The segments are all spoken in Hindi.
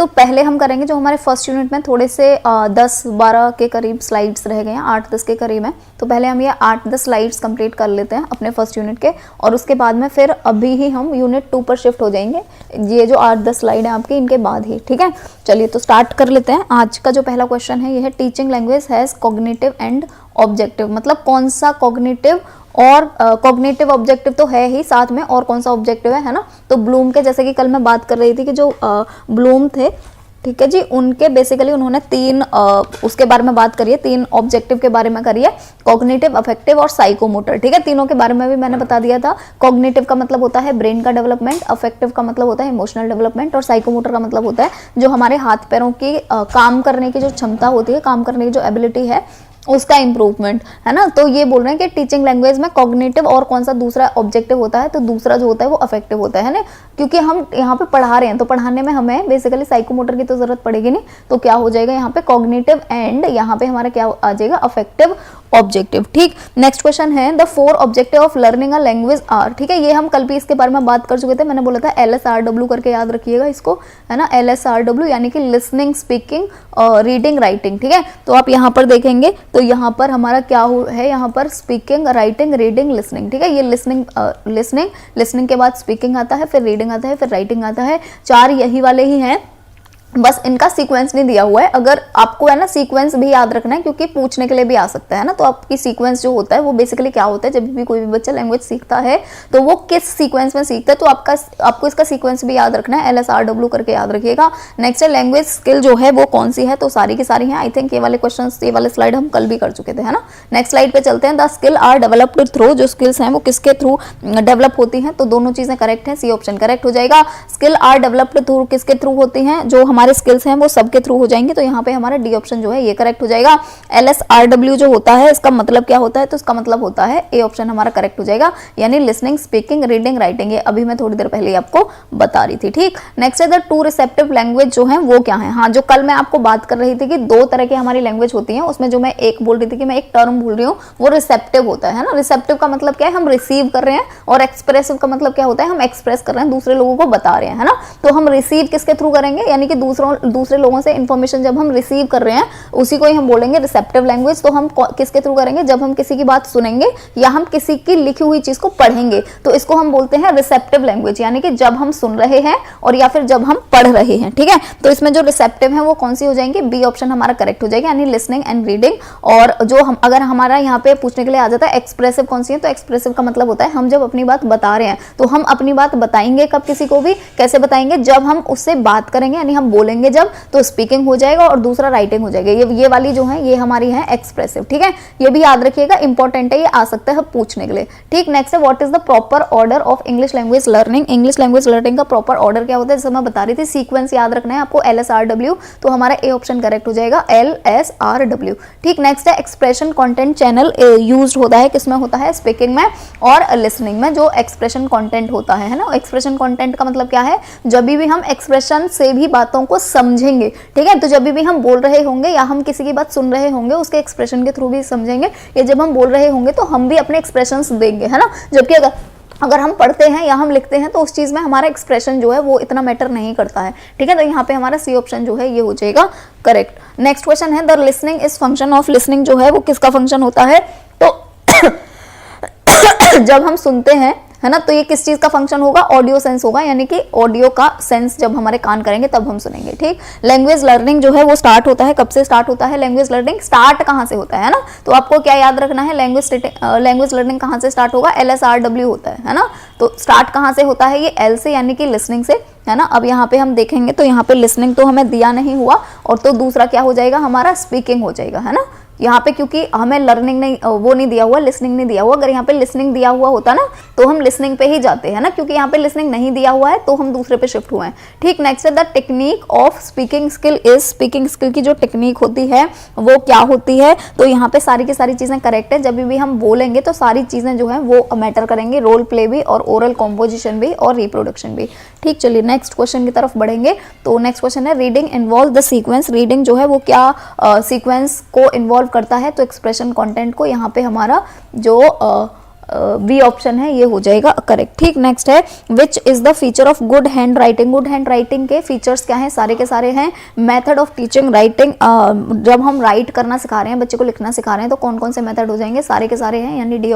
तो पहले हम करेंगे जो हमारे फर्स्ट यूनिट में थोड़े से 10-12 के करीब स्लाइड्स रह गए हैं, 8-10 के करीब हैं, तो पहले हम ये 8-10 स्लाइड्स कंप्लीट कर लेते हैं अपने फर्स्ट यूनिट के, और उसके बाद में फिर अभी ही हम यूनिट 2 पर शिफ्ट हो जाएंगे, ये जो 8-10 स्लाइड है आपकी इनके बाद ही, ठीक है। चलिए तो स्टार्ट कर लेते हैं। आज का जो पहला क्वेश्चन है ये है teaching language has cognitive and objective, मतलब कौन सा कॉग्निटिव और कॉग्निटिव ऑब्जेक्टिव तो है ही, साथ में और कौन सा ऑब्जेक्टिव है ना। तो ब्लूम के, जैसे कि कल मैं बात कर रही थी कि जो ब्लूम थे, ठीक है जी, उनके बेसिकली उन्होंने 3 उसके बारे में बात करी है, 3 ऑब्जेक्टिव के बारे में करी है, कॉग्निटिव, अफेक्टिव और साइकोमोटर, ठीक है। तीनों के बारे में भी मैंने बता दिया था। कॉग्निटिव का मतलब होता है ब्रेन का डेवलपमेंट, अफेक्टिव का मतलब होता है इमोशनल डेवलपमेंट, और साइकोमोटर का मतलब होता है जो हमारे हाथ पैरों की काम करने की जो क्षमता होती है, काम करने की जो एबिलिटी है, उसका इंप्रूवमेंट, है ना। तो ये बोल रहे हैं कि टीचिंग लैंग्वेज में कॉग्निटिव और कौन सा दूसरा ऑब्जेक्टिव होता है, तो दूसरा जो होता है वो अफेक्टिव होता है ना, क्योंकि हम यहाँ पे पढ़ा रहे हैं तो पढ़ाने में हमें बेसिकली साइकोमोटर की तो जरूरत पड़ेगी नहीं, तो क्या हो जाएगा यहाँ पे कॉग्निटिव एंड यहाँ पे हमारा क्या आ जाएगा अफेक्टिव ऑब्जेक्टिव, ठीक। नेक्स्ट क्वेश्चन है the 4 objective of learning a language are, ठीक है। ये हम कल भी इसके बारे में बात कर चुके थे, मैंने बोला था LSRW करके याद रखिएगा इसको, है ना, LSRW यानी कि लिसनिंग, स्पीकिंग, रीडिंग, राइटिंग, ठीक है। तो आप यहाँ पर देखेंगे तो यहाँ पर हमारा क्या है, यहाँ पर स्पीकिंग, राइटिंग, रीडिंग, लिसनिंग, ठीक है। ये लिसनिंग के बाद स्पीकिंग आता है, फिर रीडिंग आता है, फिर राइटिंग आता है, 4 यही वाले ही हैं, बस इनका सीक्वेंस नहीं दिया हुआ है। अगर आपको है ना सीक्वेंस भी याद रखना है, क्योंकि पूछने के लिए भी आ सकता है ना, तो आपकी सीक्वेंस जो होता है वो बेसिकली क्या होता है, जब भी कोई भी बच्चा लैंग्वेज सीखता है तो वो किस सीक्वेंस में सीखता है, तो आपको इसका सीक्वेंस भी याद रखना है, LSRW करके याद रखिएगा। नेक्स्ट है लैंग्वेज स्किल जो है वो कौन सी है, तो सारी की सारी हैं। आई थिंक ये वाले क्वेश्चन, ये वाले स्लाइड हम कल भी कर चुके थे, है ना। नेक्स्ट स्लाइड पे चलते हैं। The skill are developed through, जो स्किल्स हैं वो किसके थ्रू डेवलप होती हैं, तो दोनों चीजें करेक्ट है, सी ऑप्शन करेक्ट हो जाएगा। स्किल आर डेवलप्ड थ्रू किसके थ्रू होती हैं, जो हमारे स्किल्स हैं वो सबके थ्रू हो जाएंगे, तो यहाँ पे हमारा डी ऑप्शन जो है ये करेक्ट हो जाएगा। LSRW जो होता है इसका मतलब क्या होता है, तो इसका मतलब होता है ए ऑप्शन हमारा करेक्ट हो जाएगा, यानी लिसनिंग, स्पीकिंग, रीडिंग, राइटिंग। ये अभी मैं थोड़ी देर पहले आपको बता रही थी, ठीक। नेक्स्ट है द 2 रिसेप्टिव लैंग्वेज जो है वो क्या है। हाँ, जो कल मैं आपको बात कर रही थी कि 2 तरह की हमारी लैंग्वेज होती है, उसमें जो मैं एक बोल रही थी कि मैं एक टर्म भूल रही हूँ, वो रिसेप्टिव होता है ना। रिसेप्टिव का मतलब क्या है, हम रिसीव कर रहे हैं, और एक्सप्रेसिव का मतलब क्या होता है, हम एक्सप्रेस कर रहे हैं, दूसरे लोगों को बता रहे हैं, है ना। तो हम रिसीव किसके थ्रू करेंगे, यानी कि दूसरे लोगों से इंफॉर्मेशन जब हम रिसीव कर रहे हैं उसी को ही हम बोलेंगे रिसेप्टिव लैंग्वेज। तो हम किसके थ्रू करेंगे, जब हम किसी की बात सुनेंगे या हम किसी की लिखी हुई चीज को पढ़ेंगे, तो इसको हम बोलते हैं रिसेप्टिव लैंग्वेज, यानी कि जब हम सुन रहे हैं और या फिर जब हम पढ़ रहे हैं, ठीक है। तो इसमें जो रिसेप्टिव है वो कौन सी हो जाएंगे, बी ऑप्शन हमारा करेक्ट हो जाएगा, यानी लिसनिंग एंड रीडिंग। और जो हम अगर हमारा यहाँ पे पूछने के लिए आ जाता है एक्सप्रेसिव कौन सी है, तो एक्सप्रेसिव का मतलब होता है हम जब अपनी बात बता रहे हैं, तो हम अपनी बात बताएंगे कब, किसी को भी कैसे बताएंगे, जब हम उससे बात करेंगे, यानी हम बोलेंगे जब, तो स्पीकिंग हो जाएगा, और दूसरा राइटिंग हो जाएगा। ये वाली जो है ये हमारी है एक्सप्रेसिव, ठीक है। ये भी याद रखिएगा, इंपॉर्टेंट है, ये आ सकता है पूछने के लिए, ठीक। नेक्स्ट है what is the proper order of English language learning. English language learning का प्रॉपर ऑर्डर क्या होता है, जैसे मैं बता रही थी, सीक्वेंस याद रखना है आपको, LSRW, तो हमारा ए ऑप्शन करेक्ट हो जाएगा, LSRW, ठीक। नेक्स्ट है एक्सप्रेशन कंटेंट चैनल यूज्ड होता है, किसमें होता है, स्पीकिंग में और लिसनिंग में, जो एक्सप्रेशन कंटेंट होता है ना। एक्सप्रेशन कंटेंट का मतलब क्या है, जब भी हम एक्सप्रेशन से भी बातों को समझेंगे, ठीक है। तो जब भी हम बोल रहे होंगे या हम किसी की बात सुन रहे होंगे उसके एक्सप्रेशन के थ्रू भी समझेंगे, या जब हम बोल रहे होंगे तो हम भी अपने एक्सप्रेशंस देंगे, है ना। जबकि अगर हम पढ़ते हैं या हम लिखते हैं तो उस चीज में हमारा एक्सप्रेशन जो है वो इतना मैटर नहीं करता है, ठीक है। तो यहाँ पे हमारा सी ऑप्शन जो है ये हो जाएगा करेक्ट। नेक्स्ट क्वेश्चन है the listening is function of, listening जो है वो किसका फंक्शन होता है, तो जब हम सुनते हैं, है ना, तो ये किस चीज का फंक्शन होगा, ऑडियो सेंस होगा, यानी कि ऑडियो का सेंस जब हमारे कान करेंगे तब हम सुनेंगे, ठीक। लैंग्वेज लर्निंग जो है वो स्टार्ट होता है, कब से स्टार्ट होता है, लैंग्वेज लर्निंग स्टार्ट कहाँ से होता है ना। तो आपको क्या याद रखना है, लैंग्वेज लर्निंग कहाँ से स्टार्ट होगा, LSRW होता है ना। तो स्टार्ट कहाँ से होता है, ये L से, यानी कि लिसनिंग से, है ना। अब यहाँ पे हम देखेंगे तो यहाँ पे लिसनिंग तो हमें दिया नहीं हुआ, और तो दूसरा क्या हो जाएगा हमारा, स्पीकिंग हो जाएगा, है ना। यहाँ पे क्योंकि हमें लर्निंग नहीं, वो नहीं दिया हुआ, लिसनिंग नहीं दिया हुआ। अगर यहाँ पे लिसनिंग दिया हुआ होता ना तो हम लिसनिंग पे ही जाते हैं ना, क्योंकि यहाँ पे लिसनिंग नहीं दिया हुआ है तो हम दूसरे पे शिफ्ट हुए हैं, ठीक। नेक्स्ट है the technique of speaking skill is, speaking skill की जो टेक्निक होती है वो क्या होती है, तो यहाँ पे सारी की सारी चीजें करेक्ट है। जब भी हम बोलेंगे तो सारी चीजें जो है वो मैटर करेंगे, रोल प्ले भी और ओरल कॉम्पोजिशन भी और रिप्रोडक्शन भी, ठीक। चलिए नेक्स्ट क्वेश्चन की तरफ बढ़ेंगे। तो नेक्स्ट क्वेश्चन है reading involve the sequence, reading जो है वो क्या सीक्वेंस को इन्वॉल्व करता है, तो एक्सप्रेशन कंटेंट को। यहाँ पे हमारा जो बी ऑप्शन है, ये हो जाएगा करेक्ट। ठीक, नेक्स्ट है which is the feature of good hand writing. Good hand writing के फीचर्स क्या हैं, सारे के सारे हैं। मेथड ऑफ टीचिंग राइटिंग, जब हम राइट करना सिखा रहे हैं, बच्चे को लिखना सिखा रहे हैं, तो कौन कौन से मेथड हो जाएंगे, सारे के सारे हैं, यानी डी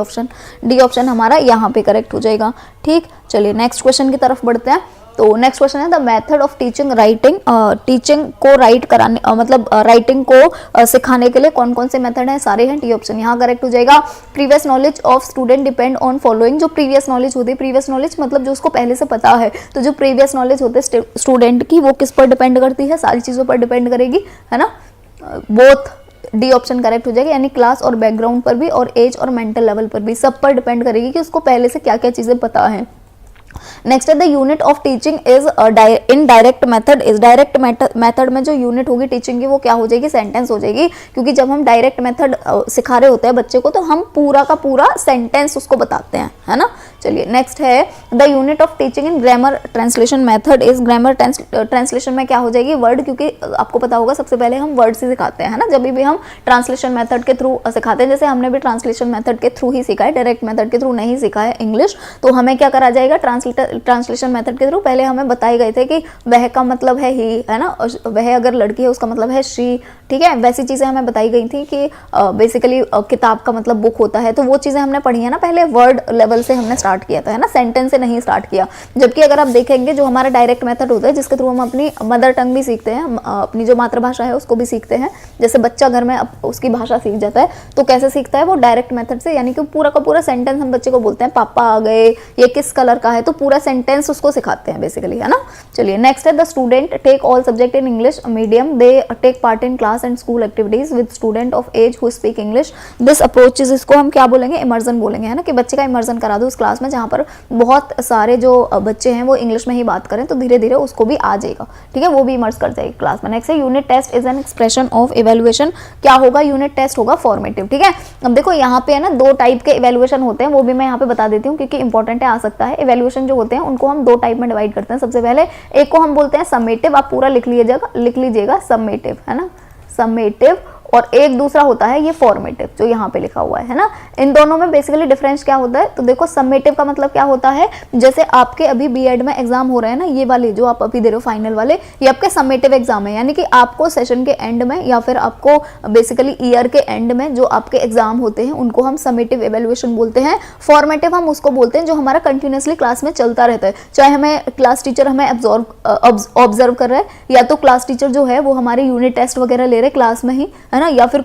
ऑप्शन हमारा यहाँ पे करेक्ट हो जाएगा। ठीक, चलिए नेक्स्ट क्वेश्चन की तरफ बढ़ते हैं। तो नेक्स्ट क्वेश्चन है the method of teaching writing. Teaching को राइट कराने मतलब राइटिंग को सिखाने के लिए कौन कौन से मेथड हैं, सारे हैं, टी ऑप्शन यहाँ करेक्ट हो जाएगा। Previous knowledge of student depend on following. जो प्रीवियस नॉलेज होती है, प्रीवियस नॉलेज मतलब जो उसको पहले से पता है, तो जो प्रीवियस नॉलेज होते है स्टूडेंट की, वो किस पर डिपेंड करती है, सारी चीज़ों पर डिपेंड करेगी, है ना। बोथ डी ऑप्शन करेक्ट हो जाएगा, यानी क्लास और बैकग्राउंड पर भी और एज और मेंटल लेवल पर भी, सब पर डिपेंड करेगी कि उसको पहले से क्या क्या चीज़ें पता है। नेक्स्ट है the unit of teaching is in direct method is. Direct method में जो यूनिट होगी टीचिंग की, वो क्या हो जाएगी, सेंटेंस हो जाएगी, क्योंकि जब हम डायरेक्ट मेथड सिखा रहे होते हैं बच्चे को, तो हम पूरा का पूरा सेंटेंस उसको बताते हैं, है ना। चलिए नेक्स्ट है the unit of teaching in grammar translation method is. Grammar translation में क्या हो जाएगी, वर्ड, क्योंकि आपको पता होगा सबसे पहले हम वर्ड से सिखाते हैं, है ना। जब भी हम ट्रांसलेशन मेथड के थ्रू सिखाते हैं, जैसे हमने भी ट्रांसलेशन मेथड के थ्रू ही सीखा है, डायरेक्ट मेथड के थ्रू नहीं सीखा है इंग्लिश, तो हमें क्या करा जाएगा, ट्रांसलेशन मेथड के थ्रू पहले हमें बताए गए थे कि वह का मतलब है ही, है ना, वह अगर लड़की है उसका मतलब है शी, ठीक है, वैसी चीज़ें हमें बताई गई थी कि बेसिकली किताब का मतलब बुक होता है, तो वो चीज़ें हमने पढ़ी है ना, पहले वर्ड लेवल से हमने स्टार्ट किया था, है ना, सेंटेंस से नहीं स्टार्ट किया। जबकि अगर आप देखेंगे जो हमारा डायरेक्ट मेथड होता है, जिसके थ्रू हम अपनी मदर टंग भी सीखते हैं, अपनी जो मातृभाषा है उसको भी सीखते हैं, जैसे बच्चा घर में उसकी भाषा सीख जाता है, तो कैसे सीखता है वो डायरेक्ट मेथड से, यानी कि पूरा का पूरा सेंटेंस हम बच्चे को बोलते हैं, पापा आ गए, ये किस कलर का है, तो पूरा सेंटेंस उसको सिखाते हैं बेसिकली, है ना। चलिए नेक्स्ट है the student take all subject in English medium, they take part in class and school activities with student of age who speak English. This approach is, इसको हम क्या बोलेंगे, इमर्जन बोलेंगे, है ना, कि बच्चे का इमर्जन करा दो उस क्लास में जहाँ पर बहुत सारे जो बच्चे हैं वो इंग्लिश में ही बात करें, तो धीरे धीरे उसको भी आ जाएगा, ठीक है, वो भी इमर्ज कर जाएगी क्लास में। नेक्स्ट है unit test is an expression of evaluation. क्या होगा, यूनिट टेस्ट होगा फॉर्मेटिव, ठीक है। अब देखो यहाँ पे है ना दो टाइप के इवेल्युएशन होते हैं, वो भी मैं यहाँ पे बता देती हूँ क्योंकि इंपॉर्टेंट है, आ सकता है। इवेल्युएशन जो होते हैं उनको हम दो टाइप में डिवाइड करते हैं। सबसे पहले एक को हम बोलते हैं समेटिव, आप पूरा लिख लीजिएगा समेटिव, है ना, समेटिव, और एक दूसरा होता है ये फॉर्मेटिव जो यहाँ पे लिखा हुआ है ना। इन दोनों में बेसिकली डिफरेंस क्या होता है, तो देखो समेटिव का मतलब क्या होता है, जैसे आपके अभी बीएड में एग्जाम हो रहे हैं ना, ये वाले जो आप अभी दे रहे हो फाइनल वाले, ये आपके समेटिव एग्जाम है, यानी कि आपको सेशन के एंड में या फिर आपको बेसिकली ईयर के एंड में जो आपके एग्जाम होते हैं उनको हम समेटिव इवेल्युएशन बोलते हैं। फॉर्मेटिव हम उसको बोलते हैं जो हमारा कंटिन्यूसली क्लास में चलता रहता है, चाहे हमें क्लास टीचर हमें ऑब्जर्व कर रहा है, या तो क्लास टीचर जो है वो हमारे यूनिट टेस्ट वगैरह ले रहे क्लास में ही, है ना, या फिर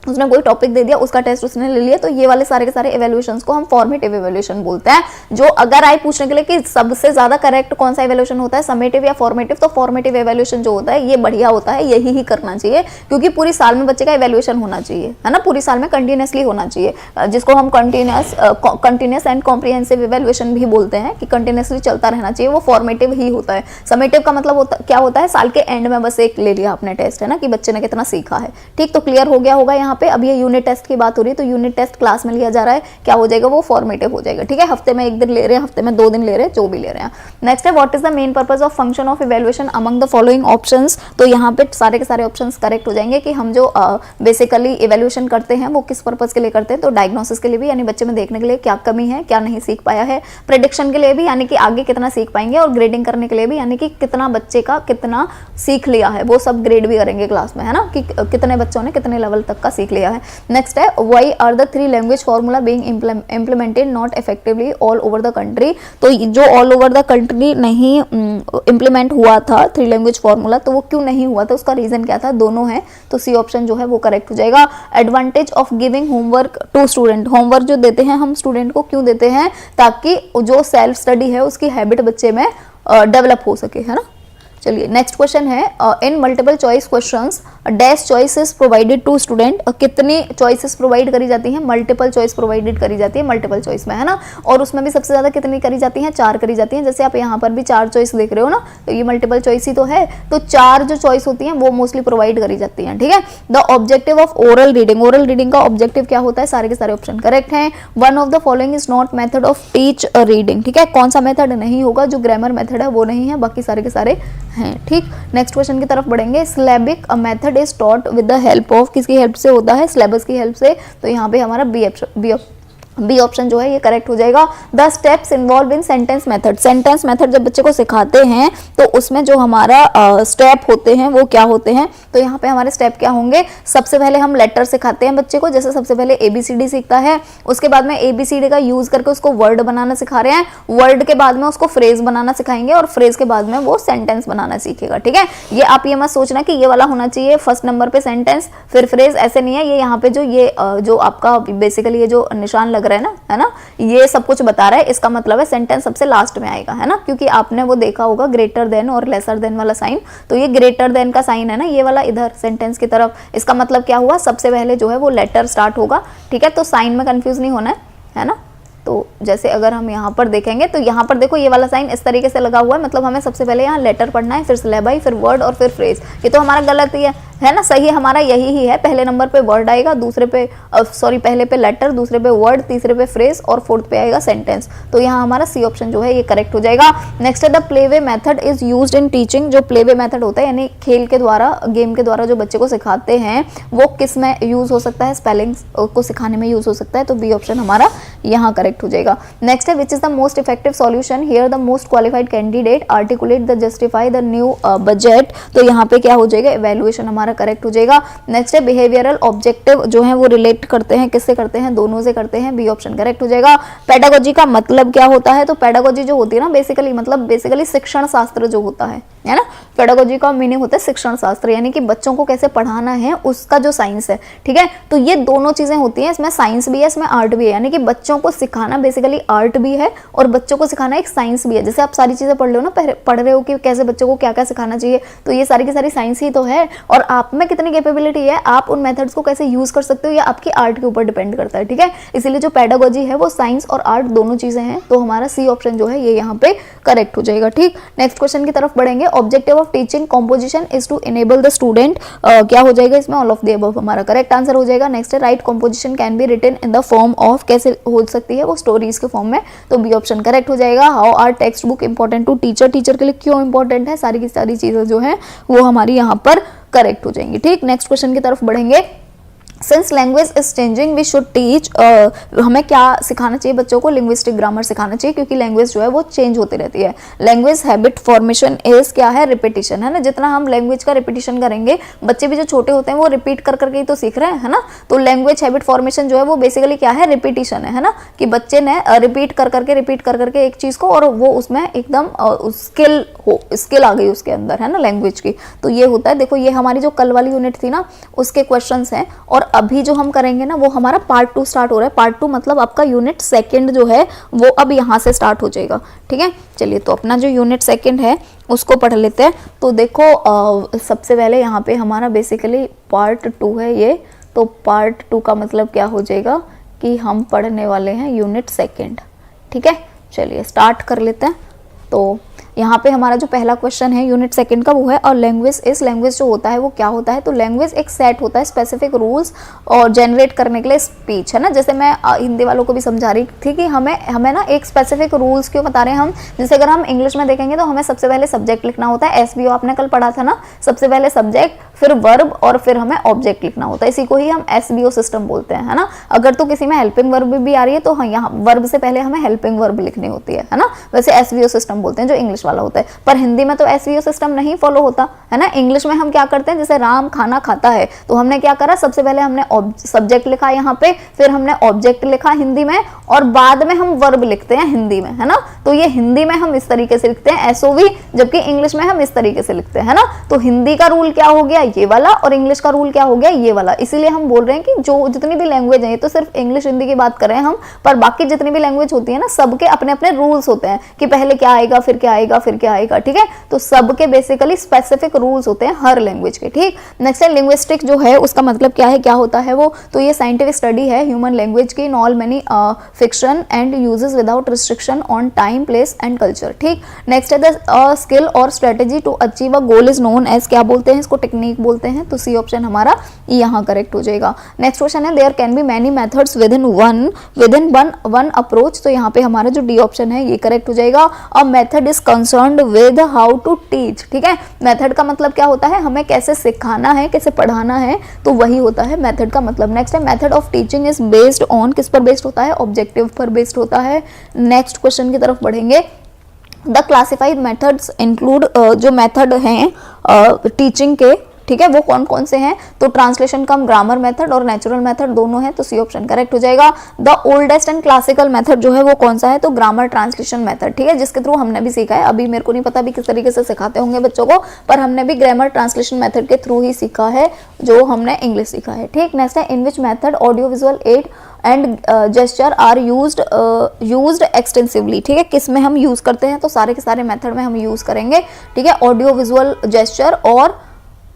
उसने कोई टॉपिक दे दिया उसका टेस्ट उसने ले लिया, तो ये वाले सारे के सारे इवैल्यूएशंस को हम फॉर्मेटिव इवैल्यूएशन बोलते हैं। जो अगर आए पूछने के लिए कि सबसे ज्यादा करेक्ट कौन सा इवैल्यूएशन होता है, समेटिव या फॉर्मेटिव, तो फॉर्मेटिव इवैल्यूएशन जो होता है ये बढ़िया होता है, यही ही करना चाहिए, क्योंकि पूरी साल में बच्चे का इवैल्यूएशन होना चाहिए, है ना, पूरी साल में कंटिन्यूसली होना चाहिए, जिसको हम कंटिन्यूस एंड कॉम्प्रिहेंसिव इवैल्यूएशन भी बोलते हैं, कि कंटिन्यूसली चलता रहना चाहिए, वो फॉर्मेटिव ही होता है। समेटिव का मतलब क्या होता है, साल के एंड में बस एक ले लिया आपने टेस्ट, है ना, कि बच्चे ने कितना सीखा है। ठीक, तो क्लियर हो गया होगा। यहाँ पे अब ये यूनिट टेस्ट की बात हो रही है, तो यूनिट टेस्ट क्लास में लिया जा रहा है, क्या हो जाएगा, वो फॉर्मेटिव हो जाएगा, ठीक है। हफ्ते में एक दिन ले रहे हैं, हफ्ते में 2 दिन ले रहे हैं, जो भी ले रहे हैं। नेक्स्ट है what is the main purpose of function of evaluation among the following options. तो यहाँ पे सारे के सारे ऑप्शंस करेक्ट हो जाएंगे कि हम जो बेसिकली इवैल्यूएशन करते हैं वो किस पर्पस के लिए करते हैं, तो डायग्नोसिस के लिए भी, यानी बच्चे में देखने के लिए क्या कमी है, क्या नहीं सीख पाया है, प्रेडिक्शन के लिए भी, यानी कि आगे कितना सीख पाएंगे, और ग्रेडिंग करने के लिए भी, यानी कि कितना बच्चे का कितना सीख लिया है, वो सब ग्रेड भी करेंगे क्लास में, है ना, कि कितने बच्चों ने कितने लेवल तक का सीख लिया है। नेक्स्ट है why are the 3 language formula being implemented not effectively all over the country. तो जो ऑल ओवर द कंट्री नहीं इम्प्लीमेंट हुआ था 3 लैंग्वेज फॉर्मूला, तो वो क्यों नहीं हुआ था, उसका रीजन क्या था, दोनों है, तो सी ऑप्शन जो है वो करेक्ट हो जाएगा। Advantage of giving homework to student, homework जो देते हैं हम स्टूडेंट को क्यों देते हैं, ताकि जो सेल्फ स्टडी है उसकी हैबिट बच्चे में डेवलप हो सके, है ना। चलिए नेक्स्ट क्वेश्चन है in multiple choice questions dash choices provided to student. कितनी चॉइसेस प्रोवाइड करी जाती हैं, मल्टीपल चॉइस प्रोवाइडेड करी जाती है मल्टीपल चॉइस में, है ना, और उसमें भी सबसे ज्यादा कितनी करी जाती हैं, 4 करी जाती हैं। जैसे आप यहाँ पर भी 4 चॉइस देख रहे हो ना, तो ये मल्टीपल चॉइस ही तो है, तो 4 जो चॉइस होती हैं वो मोस्टली प्रोवाइड करी जाती हैं, ठीक है। The objective of oral reading, oral reading का ऑब्जेक्टिव क्या होता है, सारे के सारे ऑप्शन करेक्ट हैं। One of the following is not method of teach reading, ठीक है, कौन सा मेथड नहीं होगा, जो ग्रामर मेथड है वो नहीं है, बाकी सारे के सारे हैं, ठीक। नेक्स्ट क्वेश्चन की तरफ बढ़ेंगे। Syllabic method is taught with the help of, किसकी हेल्प से होता है, सिलेबस की हेल्प से, तो यहाँ पे हमारा बी ऑप्शन जो है ये करेक्ट हो जाएगा। The steps involve in sentence method, sentence method जब बच्चे को सिखाते हैं तो उसमें जो हमारा स्टेप होते हैं वो क्या होते हैं, तो यहाँ पे हमारे स्टेप क्या होंगे, सबसे पहले हम लेटर सिखाते हैं बच्चे को, जैसे सबसे पहले ABCD सीखता है, उसके बाद में ABCD का यूज करके उसको वर्ड बनाना सिखा रहे हैं, वर्ड के बाद में उसको फ्रेज बनाना सिखाएंगे और फ्रेज के बाद में वो सेंटेंस बनाना सीखेगा। ठीक है, ये आप ये मत सोचना कि ये वाला होना चाहिए फर्स्ट नंबर पे सेंटेंस फिर फ्रेज, ऐसे नहीं है। ये यहाँ पे जो आपका बेसिकली ये जो निशान लग रहा है ना, ये सब कुछ बता रहा है, इसका मतलब है सेंटेंस सबसे लास्ट में आएगा, है ना, क्योंकि आपने वो देखा होगा ग्रेटर देन और लेसर देन वाला साइन, तो ये ग्रेटर देन का साइन है ना, ये वाला इधर सेंटेंस की तरफ, इसका मतलब क्या हुआ, सबसे पहले जो है वो लेटर स्टार्ट होगा। ठीक है, तो साइन में कंफ्यूज नहीं होना है ना। तो जैसे अगर हम यहाँ पर देखेंगे तो यहाँ पर देखो ये वाला साइन इस तरीके से लगा हुआ है, मतलब हमें सबसे पहले यहाँ लेटर पढ़ना है, फिर सिलेबस, फिर वर्ड और फिर फ्रेज। ये तो हमारा गलत ही है ना, सही हमारा यही ही है, पहले नंबर पे वर्ड आएगा, दूसरे पे पहले पे लेटर, दूसरे पे वर्ड, तीसरे पे फ्रेज और फोर्थ पे आएगा सेंटेंस। तो यहाँ हमारा सी ऑप्शन जो है ये करेक्ट हो जाएगा। नेक्स्ट है the playway method is used in teaching, जो प्लेवे मेथड होता है यानी खेल के द्वारा, गेम के द्वारा जो बच्चे को सिखाते हैं वो किस में यूज हो सकता है, स्पेलिंग्स को सिखाने में यूज हो सकता है, तो बी ऑप्शन हमारा यहाँ करेक्ट हो जाएगा। नेक्स्ट है which is the most effective solution, here the most qualified candidate articulate the justify the new budget, तो यहाँ पे क्या हो जाएगा, इवैल्यूएशन हमारा करेक्ट हो जाएगा। नेक्स्ट है बिहेवियरल ऑब्जेक्टिव जो है वो रिलेट करते हैं, किससे करते हैं, दोनों से करते हैं, बी ऑप्शन करेक्ट हो जाएगा। पेडागोजी का मतलब क्या होता है, तो पेडागोजी जो होती है ना बेसिकली शिक्षण शास्त्र जो होता है ना, पेडागोजी का मीनिंग होता है शिक्षण शास्त्र, यानी कि बच्चों को कैसे पढ़ाना है उसका जो साइंस है। ठीक है, तो ये दोनों चीजें होती हैं, इसमें साइंस भी है, इसमें आर्ट भी है, यानी कि बच्चों को सिखाना बेसिकली आर्ट भी है और बच्चों को सिखाना एक साइंस भी है। जैसे आप सारी चीजें पढ़ लो ना, पढ़ रहे हो कि कैसे बच्चों को क्या क्या सिखाना चाहिए, तो ये सारी की सारी साइंस ही तो है, और आप में कितनी कैपेबिलिटी है, आप उन मेथड्स को कैसे यूज कर सकते हो, या आपकी आर्ट के ऊपर डिपेंड करता है। ठीक है, इसीलिए जो पेडागोजी है वो साइंस और आर्ट दोनों चीजें हैं, तो हमारा सी ऑप्शन जो है ये यहाँ पे करेक्ट हो जाएगा। ठीक, नेक्स्ट क्वेश्चन की तरफ बढ़ेंगे। Objective of teaching composition is to enable the student, क्या हो जाएगा इसमें, ऑल ऑफ द अबव हमारा करेक्ट आंसर हो जाएगा। नेक्स्ट है write composition can be written in the form of, कैसे हो सकती है वो, स्टोरीज के फॉर्म में, तो बी ऑप्शन करेक्ट हो जाएगा। How are text book important to teacher, teacher के लिए क्यों इंपॉर्टेंट है, सारी की सारी चीजें जो है वो हमारी यहाँ पर करेक्ट हो जाएंगी। ठीक, नेक्स्ट क्वेश्चन की तरफ बढ़ेंगे। Since language is changing we should teach, हमें क्या सिखाना चाहिए बच्चों को, लिंग्विस्टिक ग्रामर सिखाना चाहिए, क्योंकि लैंग्वेज जो है वो चेंज होती रहती है। लैंग्वेज हैबिट फॉर्मेशन इज क्या है, रिपीटिशन, है ना, जितना हम लैंग्वेज का रिपीटिशन करेंगे, बच्चे भी जो छोटे होते हैं वो रिपीट कर करके ही तो सीख रहे हैं, है ना, तो लैंग्वेज हैबिट फॉर्मेशन जो है वो बेसिकली क्या है, रिपीटिशन है ना, कि बच्चे ने रिपीट कर करके एक चीज को, और वो उसमें एकदम स्किल आ गई उसके अंदर, है ना, लैंग्वेज की, तो ये होता है। देखो ये हमारी जो कल वाली यूनिट थी ना उसके क्वेश्चंस हैं, और अभी जो हम करेंगे ना वो हमारा पार्ट 2 स्टार्ट हो रहा है। पार्ट 2 मतलब आपका यूनिट सेकंड जो है वो अब यहाँ से स्टार्ट हो जाएगा। ठीक है, चलिए तो अपना जो यूनिट सेकंड है उसको पढ़ लेते हैं। तो देखो सबसे पहले यहाँ पे हमारा बेसिकली पार्ट 2 है ये, तो पार्ट 2 का मतलब क्या हो जाएगा कि हम पढ़ने वाले हैं यूनिट सेकंड। ठीक है, चलिए स्टार्ट कर लेते हैं। तो यहाँ पे हमारा जो पहला क्वेश्चन है यूनिट सेकंड का वो है, और लैंग्वेज जो होता है वो क्या होता है, तो लैंग्वेज एक सेट होता है स्पेसिफिक रूल्स और जनरेट करने के लिए स्पीच, है ना, जैसे मैं हिंदी वालों को भी समझा रही थी कि हमें ना एक स्पेसिफिक रूल्स क्यों बता रहे हैं हम। जैसे अगर हम इंग्लिश में देखेंगे तो हमें सबसे पहले सब्जेक्ट लिखना होता है, SVO आपने कल पढ़ा था ना, सबसे पहले सब्जेक्ट, फिर वर्ब और फिर हमें ऑब्जेक्ट लिखना होता है, इसी को ही हम SVO सिस्टम बोलते हैं, है ना। अगर तो किसी में हेल्पिंग वर्ब भी आ रही है तो हाँ, यहाँ वर्ब से पहले हमें हेल्पिंग वर्ब लिखनी होती है ना, वैसे SVO सिस्टम बोलते हैं जो इंग्लिश वाला होता है, पर हिंदी में तो SVO सिस्टम नहीं फॉलो होता, है ना। इंग्लिश में हम क्या करते हैं, जैसे राम खाना खाता है, तो हमने क्या करा, सबसे पहले हमने सब्जेक्ट लिखा यहाँ पे, फिर हमने ऑब्जेक्ट लिखा हिंदी में, और बाद में हम वर्ब लिखते हैं हिंदी में, है ना। तो ये हिंदी में हम इस तरीके से लिखते हैं SOV, जबकि इंग्लिश में हम इस तरीके से लिखते हैं ना। तो हिंदी का रूल क्या हो गया, ये वाला, और इंग्लिश का रूल क्या हो गया, ये वाला। इसीलिए हम बोल रहे हैं कि जो जितनी भी लैंग्वेज है, ये तो सिर्फ इंग्लिश हिंदी की बात कर रहे हैं हम, पर बाकी जितनी भी लैंग्वेज होती है ना, सबके अपने अपने रूल्स होते हैं कि पहले क्या आएगा, फिर क्या आएगा, फिर क्या आएगा। ठीक है, तो सबके बेसिकली स्पेसिफिक रूल्स होते हैं हर लैंग्वेज के। ठीक, नेक्स्ट है लिंग्विस्टिक जो है उसका मतलब क्या है, क्या होता है वो, तो ये साइंटिफिक स्टडी है ह्यूमन लैंग्वेज की in all many fiction and uses without restriction on time, place and culture. ठीक, नेक्स्ट है द स्किल और strategy to achieve a goal is known as, क्या बोलते हैं इसको, टेक्निक टेक्निक बोलते हैं, तो सी ऑप्शन हमारा यहाँ करेक्ट हो जाएगा। नेक्स्ट क्वेश्चन है there can be many methods within one approach, तो यहाँ पे हमारा जो डी ऑप्शन है ये करेक्ट हो जाएगा। A method is concerned with how to teach, ठीक है, मेथड का मतलब क्या होता है, हमें कैसे सिखाना है, कैसे पढ़ाना है, तो वही होता है मेथड का मतलब। नेक्स्ट है method of teaching is based on, किस पर बेस्ड होता है, ऑब्जेक्टिव पर बेस्ड होता है। नेक्स्ट क्वेश्चन की तरफ बढ़ेंगे। द क्लासिफाइड मेथड्स इंक्लूड, जो मेथड हैं टीचिंग के, ठीक है, वो कौन कौन से हैं, तो ट्रांसलेशन कम ग्रामर मेथड और नेचुरल मेथड दोनों हैं, तो सी ऑप्शन करेक्ट हो जाएगा। The oldest and classical method जो है वो कौन सा है, तो ग्रामर ट्रांसलेशन मेथड, ठीक है, जिसके थ्रू हमने भी सीखा है। अभी मेरे को नहीं पता अभी किस तरीके से सिखाते होंगे बच्चों को, पर हमने भी ग्रामर ट्रांसलेशन मेथड के थ्रू ही सीखा है, जो हमने इंग्लिश सीखा है, ठीक। नेक्स्ट है in which method audio visual aid and gesture are used extensively, ठीक है, किस में हम यूज करते हैं, तो सारे के सारे मेथड में हम यूज करेंगे, ठीक है, ऑडियो विजुअल जेस्चर और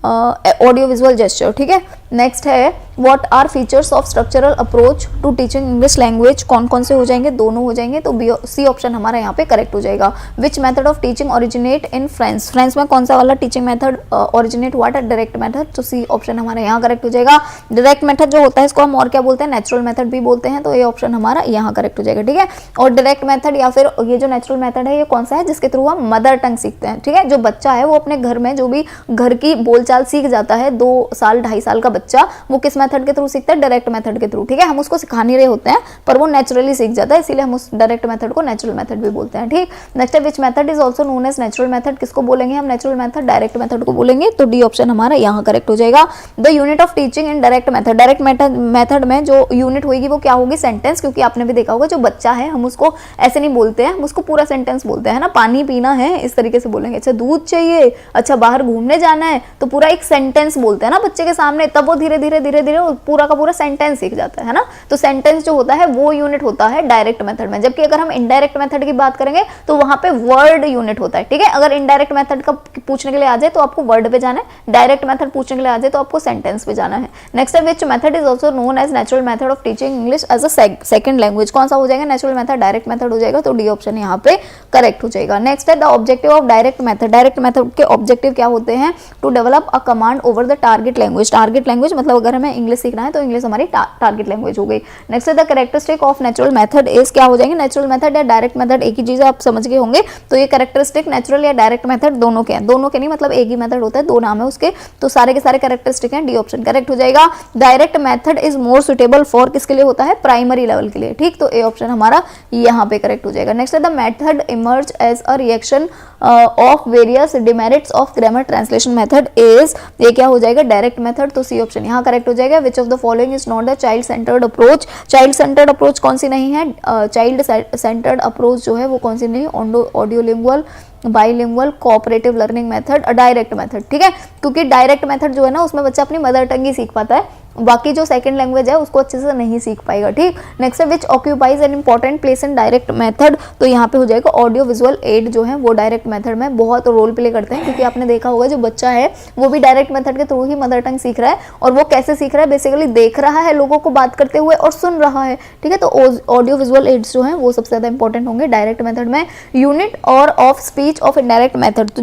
ऑडियो विजुअल जेस्चर, ठीक है। नेक्स्ट है what are features of structural approach to teaching English language, कौन कौन से हो जाएंगे, दोनों हो जाएंगे, तो सी ऑप्शन हमारा यहाँ पे करेक्ट हो जाएगा। Which method of teaching originate in France, France में कौन सा वाला टीचिंग मेथड ओरिजिनेट हुआ था, डायरेक्ट मेथड, तो सी ऑप्शन हमारा यहाँ करेक्ट हो जाएगा। डायरेक्ट मेथड जो होता है इसको हम और क्या बोलते हैं, नेचुरल मेथड भी बोलते हैं, तो ये ऑप्शन हमारा यहाँ करेक्ट हो जाएगा, ठीक है। और डायरेक्ट मेथड या फिर ये जो नेचुरल मेथड है ये कौन सा है, जिसके थ्रू हम मदर टंग सीखते हैं, ठीक है, जो बच्चा है वो अपने घर में जो भी घर की बोलचाल सीख जाता है, 2 साल 2.5 साल का बच्चा, वो किस मेथड के थ्रू सीखता है, डायरेक्ट मेथड के थ्रू, ठीक है, हम उसको सिखा नहीं रहे होते हैं पर वो नेचुरली सीख जाता है, इसीलिए हम उस डायरेक्ट मेथड को नेचुरल मेथड भी बोलते हैं, ठीक। नेक्स्ट है which method is also known as natural method, किसको बोलेंगे हम, नेचुरल मेथड, डायरेक्ट मेथड को बोलेंगे, तो डी ऑप्शन हमारा यहाँ करेक्ट हो जाएगा। The unit of teaching in direct method, direct method में जो यूनिट होगी वो क्या होगी, सेंटेंस, क्योंकि आपने भी देखा होगा जो बच्चा है हम उसको ऐसे नहीं बोलते हैं, हम उसको पूरा सेंटेंस बोलते हैं ना, पानी पीना है इस तरीके से बोलेंगे, अच्छा दूध चाहिए, अच्छा बाहर घूमने जाना है, तो पूरा एक सेंटेंस बोलते हैं ना बच्चे के सामने, तब वो धीरे धीरे पूरा का पूरा सेंटेंस सीख जाता है ना, तो सेंटेंस जो होता है वो यूनिट होता है डायरेक्ट मेथड में। जबकि अगर हम इनडायरेक्ट मेथड की बात करेंगे तो वहां पे वर्ड यूनिट होता है, ठीक है, अगर इनडायरेक्ट मेथड का पूछने के लिए आ जाए तो आपको वर्ड पे जाना है, डायरेक्ट मेथड पूछने के लिए आ जाए तो आपको सेंटेंस पे जाना है। नेक्स्ट है which method is also known as natural method of teaching English as a second language, कौन सा हो जाएगा, नेचुरल मेथड, डायरेक्ट मेथड हो जाएगा, तो डी ऑप्शन यहाँ पे करेक्ट हो जाएगा। नेक्स्ट है the objective of direct method, direct method के ऑब्जेक्टिव क्या होते हैं, to develop a command over the target language, target language मतलब अगर हमें इंग्लिश सीखना है तो इंग्लिश हमारी टारगेट लैंग्वेज हो गई। नेक्स्ट है the characteristic of natural method is, क्या हो जाएंगे, नेचुरल मेथड या डायरेक्ट मेथड एक ही चीज है, आप समझ गए होंगे, तो ये कैरेक्टरिस्टिक नेचुरल या डायरेक्ट मेथड दोनों के हैं, दोनों के नहीं मतलब एक ही मेथड होता है, 2 नाम है उसके, तो सारे के सारे कैरेक्टरिस्टिक हैं, डी ऑप्शन करेक्ट हो जाएगा। Direct method is more suitable for, किसके लिए होता है, प्राइमरी लेवल के लिए, ठीक, तो ए ऑप्शन हमारा यहाँ पे करेक्ट हो जाएगा। नेक्स्ट है the method emerge as a reaction of various demerits of grammar translation method is, ये क्या हो जाएगा, डायरेक्ट मेथड, तो सी ऑप्शन यहाँ करेक्ट हो जाएगा। विच of the following is not the child centred approach, child centred approach कौन सी नहीं है, चाइल्ड सेंटर्ड अप्रोच जो है वो कौन सी नहीं, audiolingual, bilingual, cooperative learning method, direct method, ठीक है, क्योंकि डायरेक्ट मेथड जो है ना उसमें बच्चा अपनी मदर टंग ही सीख पाता है, बाकी जो सेकंड लैंग्वेज है उसको अच्छे से नहीं सीख पाएगा, ठीक। नेक्स्ट है which occupies an important place in direct method, तो यहाँ पे हो जाएगा ऑडियो विजुअल एड जो है वो डायरेक्ट मेथड में बहुत रोल प्ले करते हैं, क्योंकि आपने देखा होगा जो बच्चा है वो भी डायरेक्ट मेथड के थ्रू ही मदर टंग सीख रहा है, और वो कैसे सीख रहा है, बेसिकली देख रहा है लोगों को बात करते हुए और सुन रहा है, ठीक है, तो ऑडियो विजुअल एड्स जो है वो सबसे ज्यादा इंपॉर्टेंट होंगे डायरेक्ट मेथड में। यूनिट और of speech of indirect method, तो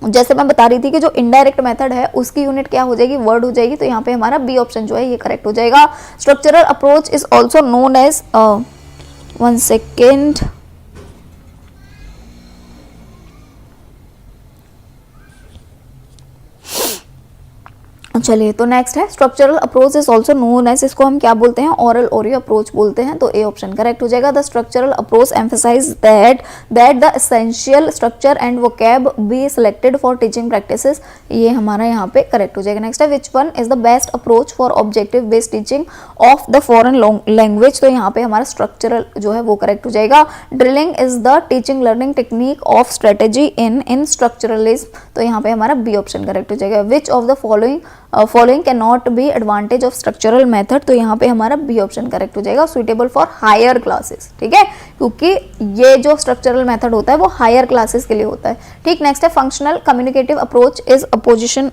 जैसे मैं बता रही थी कि जो इनडायरेक्ट मेथड है उसकी यूनिट क्या हो जाएगी, वर्ड हो जाएगी, तो यहाँ पे हमारा बी ऑप्शन जो है ये करेक्ट हो जाएगा। Structural approach is also known as, 1 second, चलिए तो नेक्स्ट है structural approach is also known as, इसको हम क्या बोलते हैं, ओरल ओरियो अप्रोच बोलते हैं, तो ए ऑप्शन करेक्ट हो जाएगा। The structural approach emphasise that the essential structure and vocab be selected for teaching practices, ये हमारा यहाँ पे करेक्ट हो जाएगा। नेक्स्ट है which one is the best approach for objective based teaching of the foreign language, तो यहाँ पे हमारा स्ट्रक्चरल जो है वो करेक्ट हो जाएगा। Drilling is the teaching learning technique of strategy in structuralism, तो यहाँ पे हमारा बी ऑप्शन करेक्ट हो जाएगा। विच of the following can not be advantage of structural method, तो यहाँ पे हमारा बी ऑप्शन करेक्ट हो जाएगा। सुइटेबल फॉर हायर क्लासेस, ठीक है, क्योंकि ये जो स्ट्रक्चरल मेथड होता है वो हायर क्लासेस के लिए होता है, ठीक। नेक्स्ट है functional communicative approach is opposition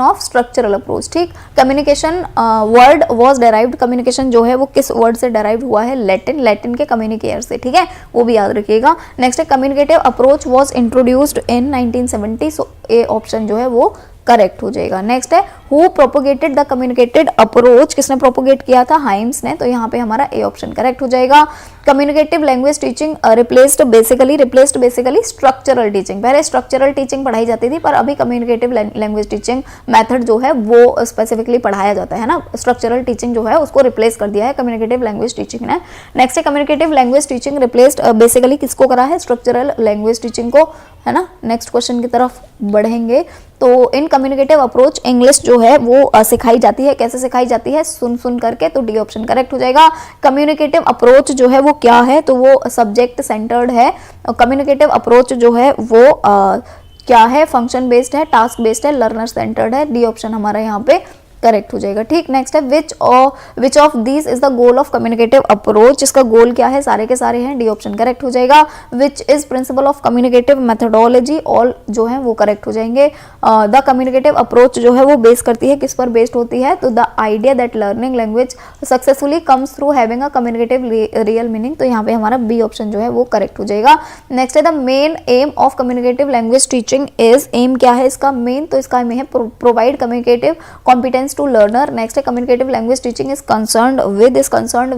of structural approach, ठीक। Communication word was derived, communication जो है वो किस वर्ड से डेराइव हुआ है, लैटिन के कम्युनिकेयर से, ठीक है, वो भी याद रखिएगा। नेक्स्ट है communicative approach was introduced in 1970, so A option जो है वो करेक्ट हो जाएगा। नेक्स्ट है who propagated the communicated approach, किसने प्रोपोगेट किया था, हाइम्स ने, तो यहाँ पे हमारा ए ऑप्शन करेक्ट हो जाएगा। Communicative language teaching replaced basically structural teaching, पहले स्ट्रक्चरल टीचिंग पढ़ाई जाती थी पर अभी कम्युनिकेटिव लैंग्वेज टीचिंग मेथड जो है वो स्पेसिफिकली पढ़ाया जाता है ना, स्ट्रक्चरल टीचिंग जो है उसको रिप्लेस कर दिया है कम्युनिकेटिव लैंग्वेज टीचिंग ने। नेक्स्ट है communicative language teaching replaced basically किसको करा है, स्ट्रक्चरल लैंग्वेज टीचिंग को, है ना। नेक्स्ट क्वेश्चन की तरफ बढ़ेंगे तो इन कम्युनिकेटिव अप्रोच इंग्लिश जो है वो सिखाई जाती है, कैसे सिखाई जाती है, सुन सुन करके, तो डी ऑप्शन करेक्ट हो जाएगा। कम्युनिकेटिव अप्रोच जो है वो क्या है, तो वो सब्जेक्ट सेंटर्ड है। कम्युनिकेटिव अप्रोच जो है वो क्या है, फंक्शन बेस्ड है, टास्क बेस्ड है, लर्नर सेंटर्ड है, डी ऑप्शन हमारा यहाँ पे करेक्ट हो जाएगा। ठीक, नेक्स्ट है which of these is the goal of communicative approach, इसका गोल क्या है, सारे के सारे हैं, डी ऑप्शन करेक्ट हो जाएगा। Which is principle of communicative methodology, all जो है वो करेक्ट हो जाएंगे। द कम्युनिकेटिव अप्रोच जो है वो बेस करती है, किस पर बेस्ड होती है, तो the idea that learning language successfully comes through having a communicative real meaning, तो यहाँ पे हमारा बी ऑप्शन जो है वो करेक्ट हो जाएगा। नेक्स्ट है the main aim of communicative language teaching is, aim क्या है इसका, मेन, तो इसका एम है provide communicative competence to learner। next है communicative language teaching is concerned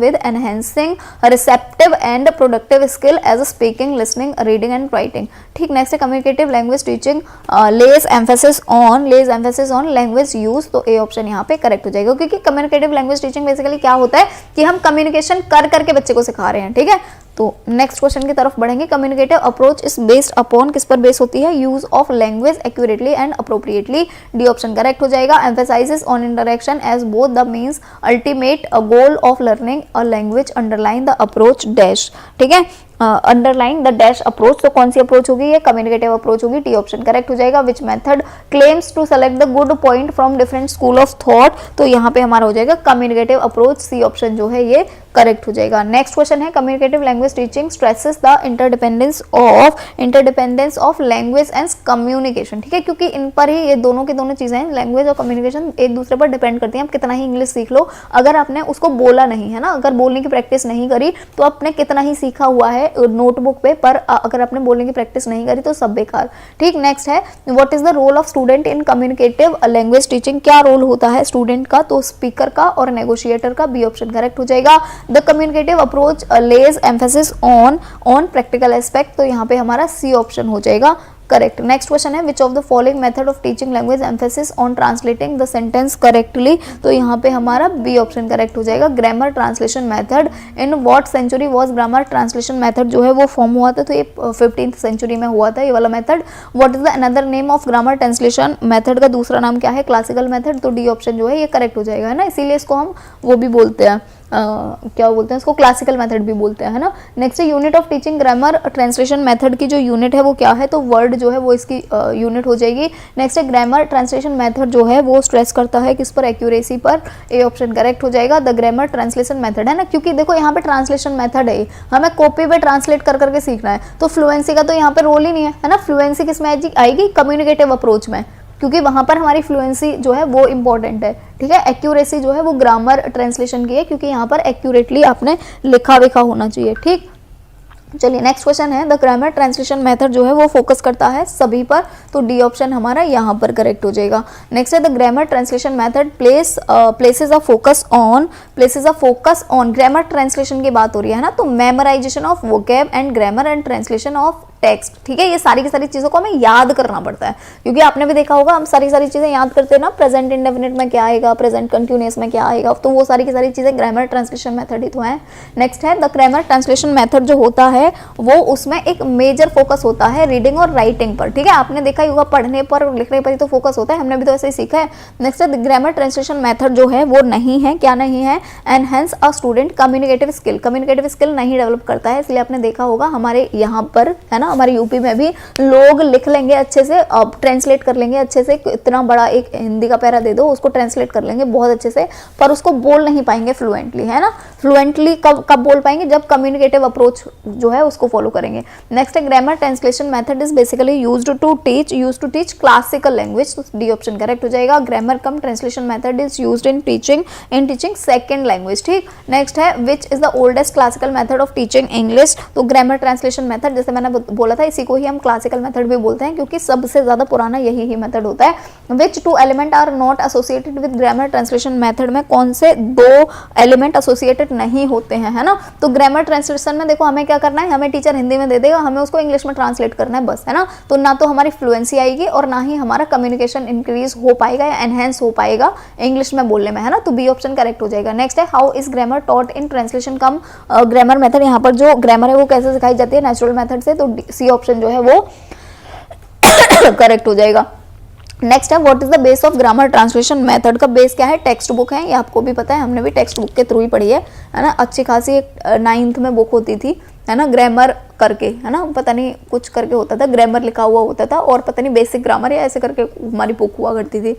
with enhancing receptive and productive skill as speaking, listening, reading and writing। ठीक, next है communicative language teaching lays emphasis on language use, तो ए ऑप्शन यहाँ पे करेक्ट हो जाएगा, क्योंकि communicative language teaching बेसिकली क्या होता है कि हम कम्युनिकेशन कर करके बच्चे को सिखा रहे हैं। ठीक है, तो नेक्स्ट क्वेश्चन की तरफ बढ़ेंगे। Communicative approach is based upon, किस पर बेस होती है, use of language accurately and appropriately, D option correct हो जाएगा। Emphasises on interaction as both the means ultimate goal of learning a language, underline the approach dash. ठीक है, अंडरलाइन द डैश अप्रोच, तो कौन सी अप्रोच होगी, ये कम्युनिकेटिव अप्रोच होगी, टी ऑप्शन करेक्ट हो जाएगा। Which method claims to select the good point from different school of thought, तो यहाँ पे हमारा हो जाएगा कम्युनिकेटिव अप्रोच, सी ऑप्शन जो है ये करेक्ट हो जाएगा। नेक्स्ट क्वेश्चन है communicative language teaching stresses the interdependence of language and communication. ठीक है, क्योंकि इन पर ही ये दोनों की दोनों चीजें हैं, लैंग्वेज और कम्युनिकेशन एक दूसरे पर डिपेंड करती हैं। आप कितना ही इंग्लिश सीख लो, अगर आपने उसको बोला नहीं है ना, अगर बोलने की प्रैक्टिस नहीं करी तो आपने कितना ही सीखा हुआ है नोटबुक पे, पर अगर आपने बोलने की प्रैक्टिस नहीं करी तो सब बेकार। ठीक, नेक्स्ट है what is the role of student in communicative language teaching, क्या रोल होता है स्टूडेंट का, तो स्पीकर का और नेगोशिएटर का, बी ऑप्शन करेक्ट हो जाएगा। The communicative approach lays emphasis on practical aspect, तो यहाँ पे हमारा सी ऑप्शन हो जाएगा करेक्ट। नेक्स्ट क्वेश्चन है which of the following method of teaching language emphasis on translating the sentence correctly, तो यहाँ पे हमारा बी ऑप्शन करेक्ट हो जाएगा। Grammar translation method, in what century was grammar translation method जो है वो फॉर्म हुआ था, तो ये 15th सेंचुरी में हुआ था ये वाला method. What is the another name of grammar translation method, का दूसरा नाम क्या है, क्लासिकल मेथड, तो डी ऑप्शन जो है ये करेक्ट हो जाएगा, है ना, इसीलिए इसको हम वो भी बोलते हैं, क्या बोलते हैं इसको, क्लासिकल मेथड भी बोलते हैं, है ना। Next unit of teaching grammar translation method की जो यूनिट है वो क्या है, तो वर्ड जो है वो इसकी यूनिट हो जाएगी। नेक्स्ट है ग्रामर ट्रांसलेशन मेथड जो है वो स्ट्रेस करता है किस पर, एक्यूरेसी पर, ए ऑप्शन करेक्ट हो जाएगा। द ग्रामर ट्रांसलेशन मेथड, है ना, क्योंकि देखो यहाँ पे ट्रांसलेशन मेथड है, हमें कॉपी पे ट्रांसलेट कर करके सीखना है, तो फ्लुएंसी का तो यहाँ पे रोल ही नहीं है ना। फ्लुएंसी किस में आएगी, कम्युनिकेटिव अप्रोच में, क्योंकि वहां पर हमारी फ्लुएंसी जो है वो इंपॉर्टेंट है। ठीक है, एक्यूरेसी जो है वो ग्रामर ट्रांसलेशन की है, क्योंकि यहाँ पर एक्यूरेटली आपने लिखा विखा होना चाहिए। ठीक, चलिए नेक्स्ट क्वेश्चन है द ग्रामर ट्रांसलेशन मेथड जो है वो फोकस करता है सभी पर, तो डी ऑप्शन हमारा यहाँ पर करेक्ट हो जाएगा। नेक्स्ट है the grammar translation method places a focus on, grammar translation की बात हो रही है ना, तो memorisation of vocab and grammar and translation of text. ठीक है, ये सारी की सारी चीजों को हमें याद करना पड़ता है, क्योंकि आपने भी देखा होगा हम सारी चीजें याद करते हैं ना, प्रेजेंट इंडेफिनिट में क्या आएगा, प्रेजेंट कंटिन्यूअस में क्या आएगा, तो वो सारी की सारी चीजें ग्रामर ट्रांसलेशन मेथड ही तो है। नेक्स्ट है द ग्रामर ट्रांसलेशन मेथड जो होता है वो उसमें एक मेजर फोकस होता है रीडिंग और राइटिंग पर। ठीक है, आपने देखा ही होगा पढ़ने पर और लिखने पर ही तो फोकस होता है, हमने भी तो ऐसे ही सीखा है। नेक्स्ट है द ग्रामर ट्रांसलेशन मेथड जो है वो नहीं है, क्या नहीं है, enhance a student communicative skill नहीं डेवलप करता है, इसलिए आपने देखा होगा हमारे यहाँ पर, है ना, हमारे यूपी में भी लोग लिख लेंगे अच्छे से, ट्रांसलेट कर लेंगे अच्छे से, इतना बड़ा एक हिंदी का पैरा दे दो उसको ट्रांसलेट कर लेंगे बहुत अच्छे से, पर उसको बोल नहीं पाएंगे फ्लुएंटली, है ना। फ्लुएंटली कब बोल पाएंगे, जब कम्युनिकेटिव अप्रोच जो है उसको फॉलो करेंगे। नेक्स्ट है grammar translation method is basically used to teach classical language, तो डी ऑप्शन करेक्ट हो जाएगा। Grammar cum translation method is used in teaching second language. ठीक, नेक्स्ट है which is the oldest classical method of teaching English, तो ग्रामर ट्रांसलेशन मेथड, जैसे मैंने बोला था, इसी को ही हम क्लासिकल मेथड भी बोलते हैं क्योंकि सबसे ज़्यादा पुराना यही ही मेथड होता है। Which two elements are not associated with grammar translation method में कौन से दो एलिमेंट एसोसिएटेड नहीं होते हैं, है ना। तो ग्रामर ट्रांसलेशन में देखो हमें क्या करना है, हमें टीचर हिंदी में दे देगा, हमें उसको इंग्लिश में ट्रांसलेट करना है बस, है ना। तो ना तो हमारी फ्लुएंसी आएगी और ना ही हमारा कम्युनिकेशन इंक्रीज हो पाएगा या एनहेंस हो पाएगा इंग्लिश में बोलने में, है ना। तो बी ऑप्शन करेक्ट हो जाएगा। नेक्स्ट है how is grammar taught in translation come grammar method, यहाँ पर जो ग्रामर है वो कैसे सिखाई जाती है, नेचुरल मेथड से। तो सी ऑप्शन जो है वो करेक्ट हो जाएगा। नेक्स्ट है what is the base of grammar translation method, का बेस क्या है, टेक्स्ट बुक है, ये आपको भी पता है, हमने भी टेक्स्ट बुक के थ्रू ही पढ़ी है ना। अच्छी खासी एक 9th में बुक होती थी, है ना, ग्रामर करके, है ना, पता नहीं कुछ करके होता था, ग्रामर लिखा हुआ होता था और पता नहीं बेसिक ग्रामर या ऐसे करके हमारी बुक हुआ करती थी।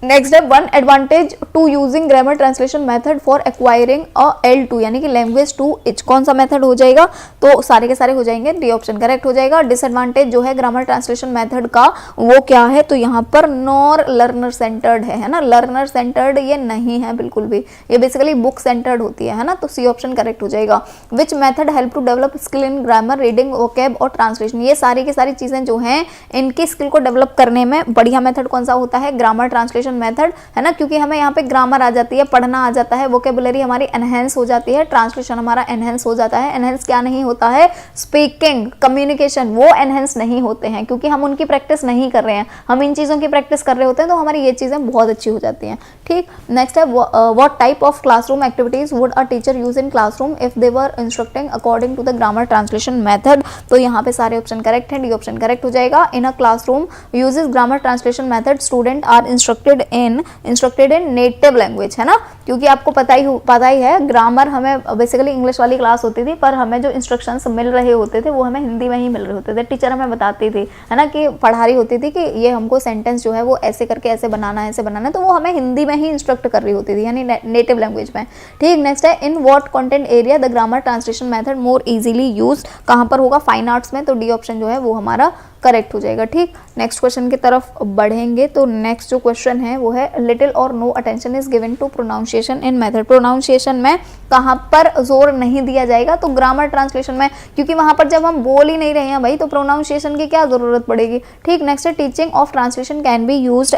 नेक्स्ट है one advantage to using grammar translation method for acquiring a L2 यानी कि लैंग्वेज टू इच, कौन सा मेथड हो जाएगा, तो सारे के सारे हो जाएंगे, डी ऑप्शन करेक्ट हो जाएगा। डिसएडवांटेज जो है ग्रामर ट्रांसलेशन मेथड का वो क्या है, तो यहाँ पर नॉर लर्नर सेंटर्ड है ना, लर्नर सेंटर्ड ये नहीं है बिल्कुल भी, ये बेसिकली बुक सेंटर्ड होती है ना। तो सी ऑप्शन करेक्ट हो जाएगा। Which method help to develop skill in grammar, reading, vocab और ट्रांसलेशन, ये सारी की सारी चीजें जो हैं इनकी स्किल को डेवलप करने में बढ़िया मेथड कौन सा होता है, ग्रामर ट्रांसलेशन मेथड, है ना, क्योंकि हमें यहाँ पे ग्रामर आ जाती है, पढ़ना आ जाता है, वोकेबुलरी हमारी एनहेंस हो जाती है, ट्रांसलेशन हमारा एनहेंस हो जाता है। एनहेंस क्या नहीं होता है, स्पीकिंग, कम्युनिकेशन, वो एनहेंस नहीं होते हैं क्योंकि हम उनकी प्रैक्टिस नहीं कर रहे हैं, हम इन चीज़ों की प्रैक्टिस कर रहे होते हैं, तो हमारी ये चीज़ें बहुत अच्छी हो जाती हैं। ठीक, नेक्स्ट है what type of classroom activities would a teacher use in classroom if they were instructing according to the grammar translation method, तो यहाँ पे सारे ऑप्शन करेक्ट है, डी ऑप्शन करेक्ट हो जाएगा। In a classroom uses grammar translation method student are instructed in native language, है ना, क्योंकि आपको पता ही है ग्रामर हमें बेसिकली इंग्लिश वाली क्लास होती थी, पर हमें जो इंस्ट्रक्शंस मिल रहे होते थे वो हमें हिंदी में ही मिल रहे होते थे, टीचर हमें बताती थी, है ना, कि पढ़ा रही होती थी कि ये हमको सेंटेंस जो है वो ऐसे करके ऐसे बनाना है, तो वो हमें हिंदी में ही इंस्ट्रक्ट कर रही होती थी, यानी नेटिव लैंग्वेज में। ठीक, नेक्स्ट है in what content area the grammar translation method more easily used, कहाँ पर होगा, फाइन आर्ट्स में, तो डी ऑप्शन जो है वो हमारा करेक्ट हो जाएगा। ठीक, नेक्स्ट क्वेश्चन की तरफ बढ़ेंगे। तो नेक्स्ट जो क्वेश्चन है वो है लिटिल और no attention is given to pronunciation in method, pronunciation में कहाँ पर जोर नहीं दिया जाएगा, तो ग्रामर ट्रांसलेशन में, क्योंकि वहां पर जब हम बोल ही नहीं रहे हैं भाई तो प्रोनाउंसिएशन की क्या जरूरत पड़ेगी। ठीक, नेक्स्ट है teaching of translation can be used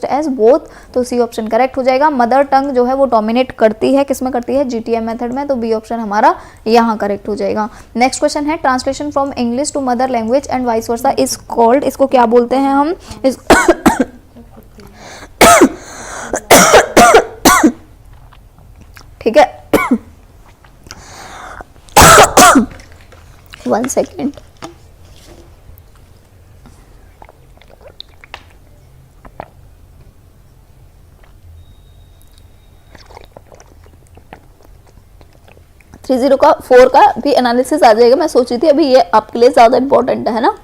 as both, तो सी ऑप्शन करेक्ट हो जाएगा। मदर टंग जो है वो डोमिनेट करती है, किसमें करती है, जीटीएम मेथड में, तो बी ऑप्शन हमारा यहाँ करेक्ट हो जाएगा। नेक्स्ट क्वेश्चन है translation from English to mother language and vice versa is called, इसको क्या बोलते हैं हम, ठीक है, 1 सेकेंड, थ्री 0 का 4 का भी एनालिसिस आ जाएगा। मैं सोच रही थी अभी ये आपके लिए ज्यादा इंपॉर्टेंट है ना,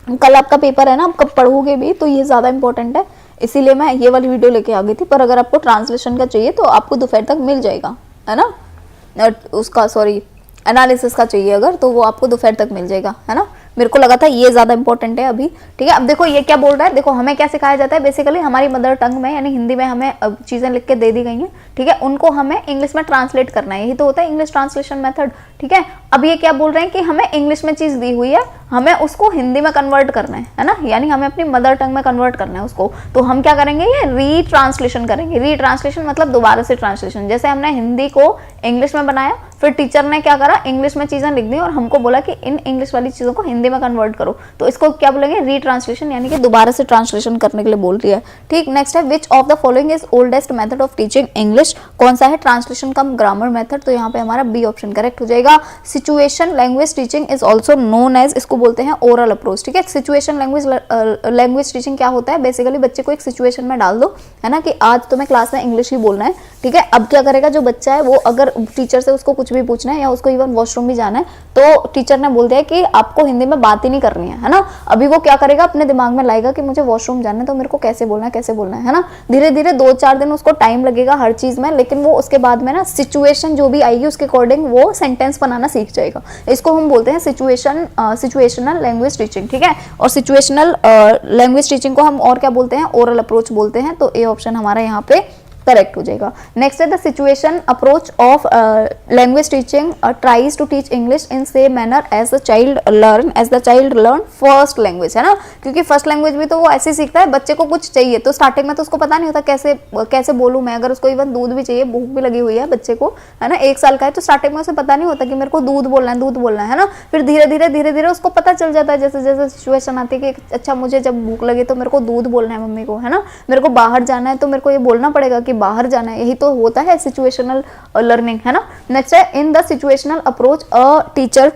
कल आपका पेपर है ना, आप कब पढ़ोगे भी, तो ये ज्यादा इंपॉर्टेंट है, इसीलिए मैं ये वाली वीडियो लेके आ गई थी। पर अगर आपको ट्रांसलेशन का चाहिए तो आपको दोपहर तक मिल जाएगा, है ना, उसका सॉरी एनालिसिस का चाहिए अगर, तो वो आपको दोपहर तक मिल जाएगा, है ना। मेरे को लगा था ये ज्यादा इंपॉर्टेंट है अभी। ठीक है, अब देखो ये क्या बोल रहा है, देखो हमें क्या सिखाया जाता है, बेसिकली हमारी मदर टंग में यानी हिंदी में हमें चीजें लिख के दे दी गई हैं, ठीक है, उनको हमें इंग्लिश में ट्रांसलेट करना है, यही तो होता है इंग्लिश ट्रांसलेशन मेथड। ठीक है, अब ये क्या बोल रहे हैं कि हमें इंग्लिश में चीज दी हुई है, हमें उसको हिंदी में कन्वर्ट करना है ना, यानी हमें अपनी मदर टंग में कन्वर्ट करना है उसको, तो हम क्या करेंगे, ये रीट्रांसलेशन करेंगे। रीट्रांसलेशन मतलब दोबारा से ट्रांसलेशन, जैसे हमने हिंदी को इंग्लिश में बनाया, फिर टीचर ने क्या करा, इंग्लिश में चीजें लिख दी और हमको बोला कि इन इंग्लिश वाली चीजों को हिंदी में कन्वर्ट करो, तो इसको क्या बोलेंगे, रीट्रांसलेशन, यानी कि दोबारा से ट्रांसलेशन करने के लिए बोल रही है। ठीक, नेक्स्ट है which of the following is oldest method of teaching English, कौन सा है ट्रांसलेशन कम ग्रामर मेथड, तो यहाँ पे हमारा बी ऑप्शन करेक्ट हो जाएगा। Situation language teaching is also known as, इसको बोलते हैं ओरल अप्रोच। ठीक है, सिचुएशन लैंग्वेज टीचिंग क्या होता है, बेसिकली बच्चे को एक सिचुएशन में डाल दो, है ना, कि आज तुम्हें क्लास में इंग्लिश ही बोलना है। ठीक है, अब क्या करेगा जो बच्चा है वो, अगर टीचर से उसको कुछ भी पूछना है या उसको इवन वॉशरूम भी जाना है, तो टीचर ने बोल दिया कि आपको हिंदी में बात ही नहीं करनी है ना, अभी वो क्या करेगा, अपने दिमाग में लाएगा कि मुझे वॉशरूम जाना है तो मेरे को कैसे बोलना है ना। धीरे धीरे 2-4 दिन उसको टाइम लगेगा हर चीज में, लेकिन वो उसके बाद में ना सिचुएशन जो भी आएगी उसके अकॉर्डिंग वो सेंटेंस बनाना सीख जाएगा। इसको हम बोलते हैं सिचुएशनल लैंग्वेज टीचिंग। ठीक है, और सिचुएशनल लैंग्वेज टीचिंग को हम और क्या बोलते हैं, ओरल अप्रोच बोलते हैं, तो ए ऑप्शन हमारा यहाँ पे करेक्ट हो जाएगा। नेक्स्ट है the situation approach of language teaching tries to teach English in same manner as the child learn first language, है ना, क्योंकि फर्स्ट लैंग्वेज भी तो वो ऐसे सीखता है, बच्चे को कुछ चाहिए तो स्टार्टिंग में तो उसको पता नहीं होता कैसे बोलूं मैं, अगर उसको इवन दूध भी चाहिए, भूख भी लगी हुई है बच्चे को, है ना, 1 साल का है, तो स्टार्टिंग में उसे पता नहीं होता कि मेरे को दूध बोलना है ना, फिर धीरे धीरे उसको पता चल जाता है, जैसे जैसे सिचुएशन आती है कि अच्छा मुझे जब भूख लगे तो मेरे को दूध बोलना है मम्मी को, है ना, मेरे को बाहर जाना है तो मेरे को ये बोलना पड़ेगा कि बाहर जाना है, यही तो होता है सिचुएशनल लर्निंग, है ना। नेक्स्ट है in the situational approach teacher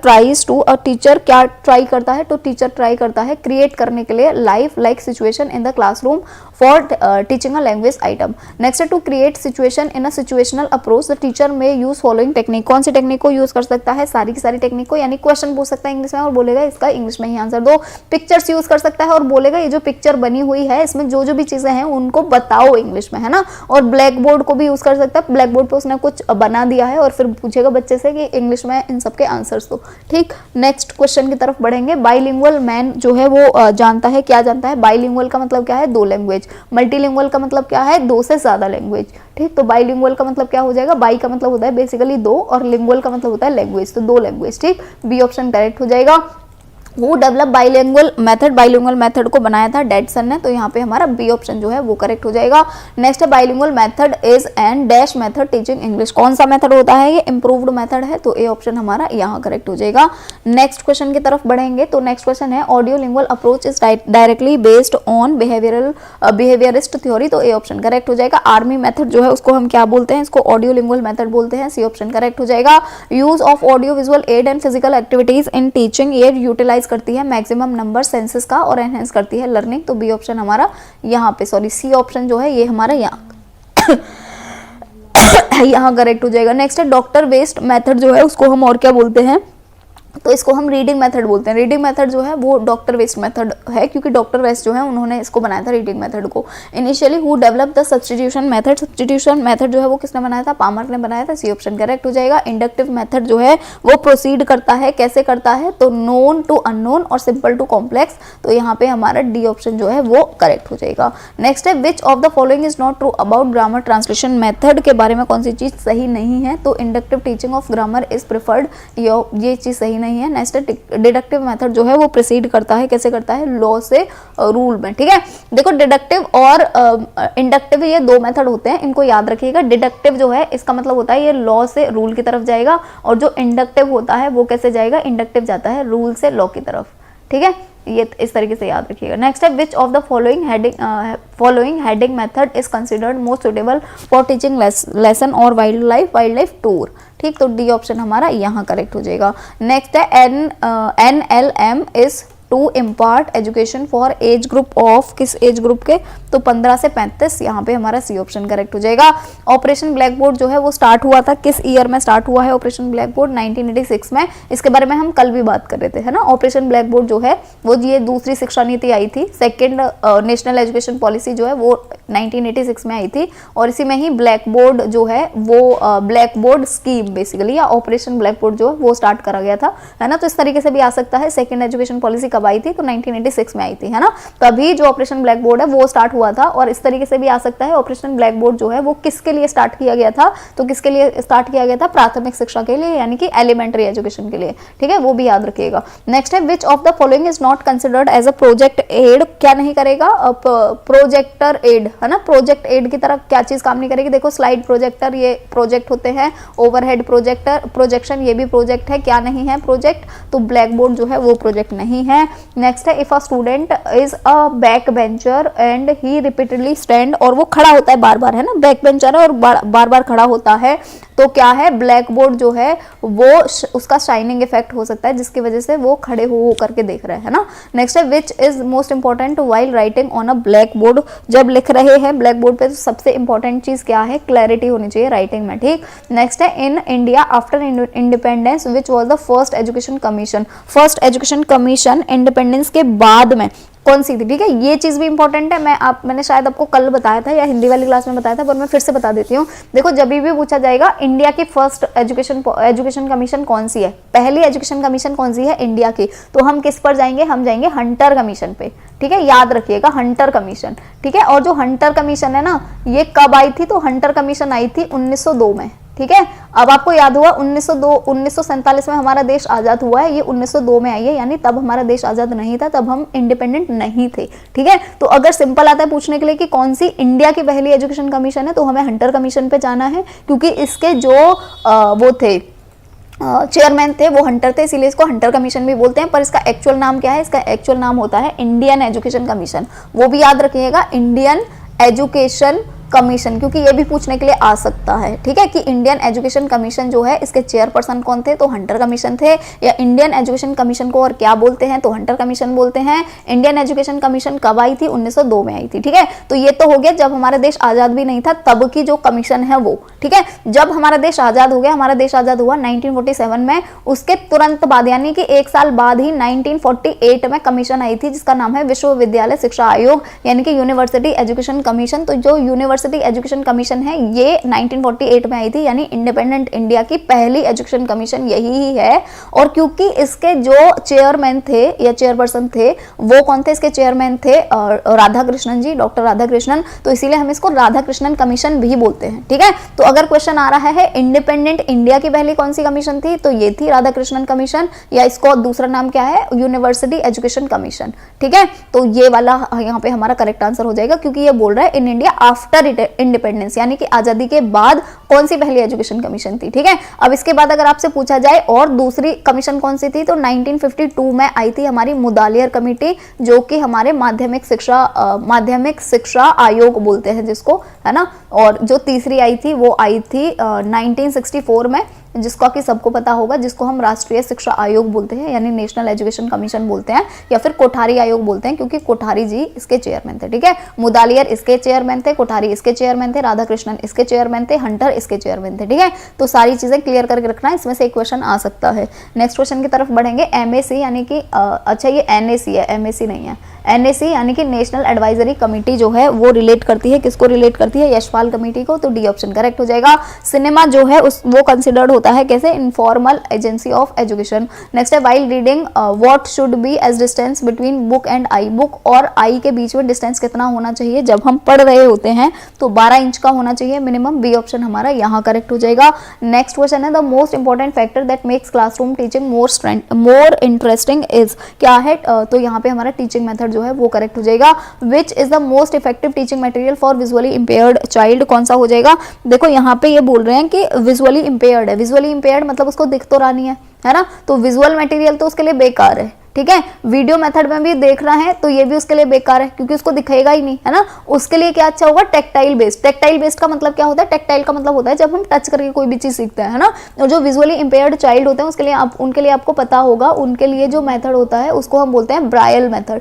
क्या ट्राई करता है, तो टीचर ट्राई करता है क्रिएट करने के लिए life like situation in the classroom for teaching a language item. Next है to create situation in a situational approach the teacher may use following technique, कौन सी टेक्निक को यूज कर सकता है, सारी की सारी टेक्निक को, यानी क्वेश्चन पूछ सकता है इंग्लिश में और बोलेगा इसका इंग्लिश में ही आंसर दो, पिक्चर्स यूज कर सकता है और बोलेगा ये जो पिक्चर बनी हुई है इसमें जो जो भी चीजें हैं उनको बताओ इंग्लिश में, है ना, और ब्लैक बोर्ड को भी यूज कर सकता है, ब्लैक बोर्ड पे उसने कुछ बना दिया है और फिर पूछेगा बच्चे से कि इंग्लिश में इन सबके आंसर्स दो, ठीक। नेक्स्ट क्वेश्चन की तरफ बढ़ेंगे। बाइलिंगुअल मैन जो है वो जानता है, क्या जानता है, बाइलिंगुअल का मतलब क्या है, 2 लैंग्वेज, मल्टीलिंगुअल का मतलब क्या है, 2 से ज्यादा लैंग्वेज, ठीक। तो बाइलिंगुअल का मतलब क्या हो जाएगा, बाई का मतलब होता है बेसिकली 2 और लिंगुअल का मतलब होता है लैंग्वेज, तो 2 लैंग्वेज, ठीक। बी ऑप्शन करेक्ट हो जाएगा। वो डेवलप बाइलिंगुअल मेथड को बनाया था डेडसन ने, तो यहाँ पे हमारा बी ऑप्शन जो है वो करेक्ट हो जाएगा। नेक्स्ट है bilingual method is an dash method teaching English, कौन सा मेथड होता है, ये इंप्रूव्ड मेथड है, तो ए ऑप्शन हमारा यहाँ करेक्ट हो जाएगा। नेक्स्ट क्वेश्चन की तरफ बढ़ेंगे, तो नेक्स्ट क्वेश्चन है audio lingual approach is directly based on behaviourist theory, तो ए ऑप्शन करेक्ट हो जाएगा। आर्मी मेथड जो है उसको हम क्या बोलते हैं, इसको ऑडियो लिंगुअल मेथड बोलते हैं, सी ऑप्शन करेक्ट हो जाएगा। Use of audio visual aid and physical activities in teaching, ये यूटिलाइज करती है मैक्सिमम नंबर सेंसेस का और एनहेंस करती है लर्निंग, तो बी ऑप्शन हमारा यहाँ पे सी ऑप्शन जो है ये हमारा यहाँ करेक्ट हो जाएगा। नेक्स्ट है डॉक्टर वेस्ट मेथड जो है उसको हम और क्या बोलते हैं, तो इसको हम रीडिंग मेथड बोलते हैं। रीडिंग मेथड जो है वो डॉक्टर वेस्ट मेथड है, क्योंकि डॉक्टर वेस्ट जो है उन्होंने इसको बनाया था रीडिंग मेथड को। Initially who develop the substitution method जो है वो किसने बनाया था, पामर ने बनाया था, सी ऑप्शन करेक्ट हो जाएगा। इंडक्टिव मेथड जो है वो प्रोसीड करता है, कैसे करता है, तो नोन टू अननोन और सिंपल टू कॉम्प्लेक्स, तो यहाँ पे हमारा डी ऑप्शन जो है वो करेक्ट हो जाएगा। नेक्स्ट है which of the following is not true about grammar translation method, के बारे में कौन सी चीज सही नहीं है, तो inductive teaching of grammar is preferred, ये चीज सही नहीं है। नेक्स्ट डिडक्टिव मेथड जो है वो प्रोसीड करता है, कैसे करता है, लॉ से रूल में, ठीक है। देखो डिडक्टिव और इंडक्टिव ये 2 मेथड होते हैं, इनको याद रखिएगा। डिडक्टिव जो है इसका मतलब होता है ये लॉ से रूल की तरफ जाएगा, और जो इंडक्टिव होता है वो कैसे जाएगा, इंडक्टिव जाता है रूल से लॉ की तरफ, ठीक है, ये इस तरीके से याद रखिएगा। नेक्स्ट है which of the following heading method is considered most suitable for teaching lesson और वाइल्ड लाइफ टूर, ठीक, तो डी ऑप्शन हमारा यहाँ करेक्ट हो जाएगा। नेक्स्ट है NLM is to impart education for age group of, किस एज ग्रुप के, तो 15 से 35, यहाँ पे हमारा सी ऑप्शन करेक्ट हो जाएगा। ऑपरेशन ब्लैक बोर्ड जो है वो स्टार्ट हुआ था, किस ईयर में स्टार्ट हुआ है ऑपरेशन ब्लैक बोर्ड, 1986 में, इसके बारे में हम कल भी बात कर रहे थे, है ना। ऑपरेशन ब्लैक बोर्ड जो है वो ये दूसरी शिक्षा नीति आई थी, सेकेंड नेशनल एजुकेशन पॉलिसी जो है वो 1986 में आई थी, और इसी में ही ब्लैक बोर्ड जो है वो ब्लैक बोर्ड स्कीम बेसिकली या ऑपरेशन ब्लैक बोर्ड जो है वो स्टार्ट करा गया था, है ना। तो इस तरीके से भी आ सकता है, सेकेंड एजुकेशन पॉलिसी कब आई थी, तो 1986 में आई थी, है ना। तभी जो ऑपरेशन ब्लैक बोर्ड है वो स्टार्ट हुआ था, और इस तरीके से भी आ सकता है ऑपरेशन ब्लैक बोर्ड जो है वो किसके लिए स्टार्ट किया गया था, तो किसके लिए स्टार्ट किया गया था, प्राथमिक शिक्षा के लिए, यानी कि एलिमेंट्री एजुकेशन के लिए, ठीक है, वो भी याद रखिएगा। नेक्स्ट है which of the following is not considered as a project aid, क्या नहीं करेगा, प्रोजेक्टर एड, है ना। प्रोजेक्ट एड की तरह क्या चीज काम नहीं करेगी, देखो स्लाइड प्रोजेक्टर ये प्रोजेक्ट होते हैं, ओवरहेड प्रोजेक्शन ये भी प्रोजेक्ट है, क्या नहीं है प्रोजेक्ट, तो ब्लैक बोर्ड जो है वो प्रोजेक्ट नहीं है। नेक्स्ट है if a student is a back bencher and he repeatedly stand, और वो खड़ा होता है बार बार, है ना, बैक बेंचर है और बार बार खड़ा होता है, तो क्या है, ब्लैक बोर्ड जो है वो उसका शाइनिंग इफेक्ट हो सकता है, जिसकी वजह से वो खड़े हो करके देख रहे हैं ना। नेक्स्ट है which is most important while writing on a black board, जब लिख रहे हैं ब्लैक बोर्ड पे तो सबसे इंपॉर्टेंट चीज क्या है, क्लैरिटी होनी चाहिए राइटिंग में, ठीक। नेक्स्ट है in India after independence which was the first education commission independence के बाद में कौन सी थी, ठीक है। ये चीज भी इंपॉर्टेंट है, मैंने शायद आपको कल बताया था या हिंदी वाली क्लास में बताया था, पर मैं फिर से बता देती हूँ। देखो जब भी पूछा जाएगा इंडिया की फर्स्ट एजुकेशन कमीशन कौन सी है, पहली एजुकेशन कमीशन कौन सी है इंडिया की, तो हम किस पर जाएंगे, हम जाएंगे हंटर कमीशन पे, ठीक है, याद रखिएगा हंटर कमीशन, ठीक है। और जो हंटर कमीशन है ना, ये कब आई थी, तो हंटर कमीशन आई थी 1902 में, ठीक है। अब आपको याद हुआ 1947 में हमारा देश आजाद हुआ है, ये 1902 में आई है, यानी तब हमारा देश आजाद नहीं था, तब हम इंडिपेंडेंट नहीं थे, ठीक है। तो अगर सिंपल आता है पूछने के लिए कि कौन सी इंडिया की पहली एजुकेशन कमीशन है, तो हमें हंटर कमीशन पे जाना है, क्योंकि इसके जो वो थे चेयरमैन थे वो हंटर थे, इसीलिए इसको हंटर कमीशन भी बोलते हैं। पर इसका एक्चुअल नाम क्या है, इसका एक्चुअल नाम होता है इंडियन एजुकेशन कमीशन, वो भी याद रखिएगा, इंडियन एजुकेशन कमीशन, क्योंकि ये भी पूछने के लिए आ सकता है, ठीक है, कि इंडियन एजुकेशन कमीशन जो है इसके चेयरपर्सन कौन थे, तो हंटर कमीशन थे। या इंडियन एजुकेशन कमीशन को और क्या बोलते हैं, तो हंटर कमीशन बोलते हैं। इंडियन एजुकेशन कमीशन कब आई थी, 1902 में आई थी, ठीक है। तो ये तो हो गया जब हमारा देश आजाद भी नहीं था तब की जो कमीशन है वो, ठीक है। जब हमारा देश आजाद हो गया, हमारा देश आजाद हुआ 1947 में, उसके तुरंत बाद यानी कि 1 साल बाद ही 1948 में कमीशन आई थी जिसका नाम है विश्वविद्यालय शिक्षा आयोग, यानी कि यूनिवर्सिटी एजुकेशन कमीशन। तो जो यूनिवर्सिटी एजुकेशन कमीशन है ये 1948 में आई थी, यानी इंडिपेंडेंट इंडिया की पहली एजुकेशन कमीशन यही ही है। और क्योंकि इसके जो चेयरमैन थे या चेयरपर्सन थे वो कौन थे, इसके चेयरमैन थे राधा कृष्णन जी, डॉक्टर राधा कृष्णन, तो इसीलिए हम इसको राधा कृष्णन कमीशन भी बोलते हैं, ठीक है। तो अगर क्वेश्चन आ रहा है इंडिपेंडेंट इंडिया की पहली कौन सी कमीशन थी, तो ये थी राधा कृष्णन कमीशन, या इसको दूसरा नाम क्या है, यूनिवर्सिटी एजुकेशन कमीशन, ठीक है। तो ये वाला यहाँ पे हमारा करेक्ट आंसर हो जाएगा, क्योंकि ये बोल रहा है इन इंडिया आफ्टर इंडिपेंडेंस, यानी कि आजादी के बाद कौन सी पहली एजुकेशन कमीशन थी, ठीक है। अब इसके बाद अगर आपसे पूछा जाए और दूसरी कमीशन कौन सी थी, तो 1952 में आई थी हमारी मुदालियर कमेटी, जो कि हमारे माध्यमिक शिक्षा आयोग बोलते हैं जिसको, है ना। और जो तीसरी आई थी वो आई थी 1964 में, जिसका कि सबको पता होगा, जिसको हम राष्ट्रीय शिक्षा आयोग बोलते हैं, यानी नेशनल एजुकेशन कमीशन बोलते हैं, या फिर कोठारी आयोग बोलते हैं, क्योंकि कोठारी जी इसके चेयरमैन थे, ठीक है। मुदालियर इसके चेयरमैन थे, कोठारी इसके चेयरमैन थे, राधा कृष्णन इसके चेयरमैन थे, हंटर इसके चेयरमैन थे, ठीक है। तो सारी चीजें क्लियर करके रखना, इसमें से एक क्वेश्चन आ सकता है। नेक्स्ट क्वेश्चन की तरफ बढ़ेंगे। एमएसी यानी कि अच्छा ये एनएसी है, एमएसी नहीं है, एनएसी यानी कि नेशनल एडवाइजरी कमेटी जो है वो रिलेट करती है, किसको रिलेट करती है, यशपाल कमेटी को, तो डी ऑप्शन करेक्ट हो जाएगा। सिनेमा जो है वो कंसिडर्ड होता है कैसे, informal agency of education. Next है while reading what should be as distance between book and eye, book और आई के बीच में डिस्टेंस कितना होना चाहिए जब हम पढ़ रहे होते हैं, तो 12 इंच का होना चाहिए मिनिमम, बी ऑप्शन हमारा यहाँ करेक्ट हो जाएगा। नेक्स्ट क्वेश्चन है the most important factor that makes classroom teaching more interesting is, क्या है, तो यहाँ पे हमारा टीचिंग मेथड जो है वो करेक्ट हो जाएगा। विच is the most effective teaching material for visually impaired child, कौन सा हो जाएगा। देखो यहाँ पे ये बोल रहे हैं कि विजुअली इंपेयर्ड है, विजुअली इंपेयर्ड मतलब उसको दिख तो रहा नहीं है ना, तो विजुअल मटेरियल तो उसके लिए बेकार है, ठीक है। वीडियो मेथड में भी देख रहा है तो ये भी उसके लिए बेकार है, क्योंकि उसको दिखेगा ही नहीं, है ना। उसके लिए क्या अच्छा होगा, टेक्टाइल बेस्ड। टेक्टाइल बेस्ड का मतलब क्या होता है, टेक्टाइल का मतलब होता है जब हम टच करके कोई भी चीज सीखते हैं, है ना। और जो विजुअली इंपेयर्ड चाइल्ड होते हैं उनके लिए आपको पता होगा, उनके लिए जो मेथड होता है उसको हम बोलते हैं ब्राइल मेथड,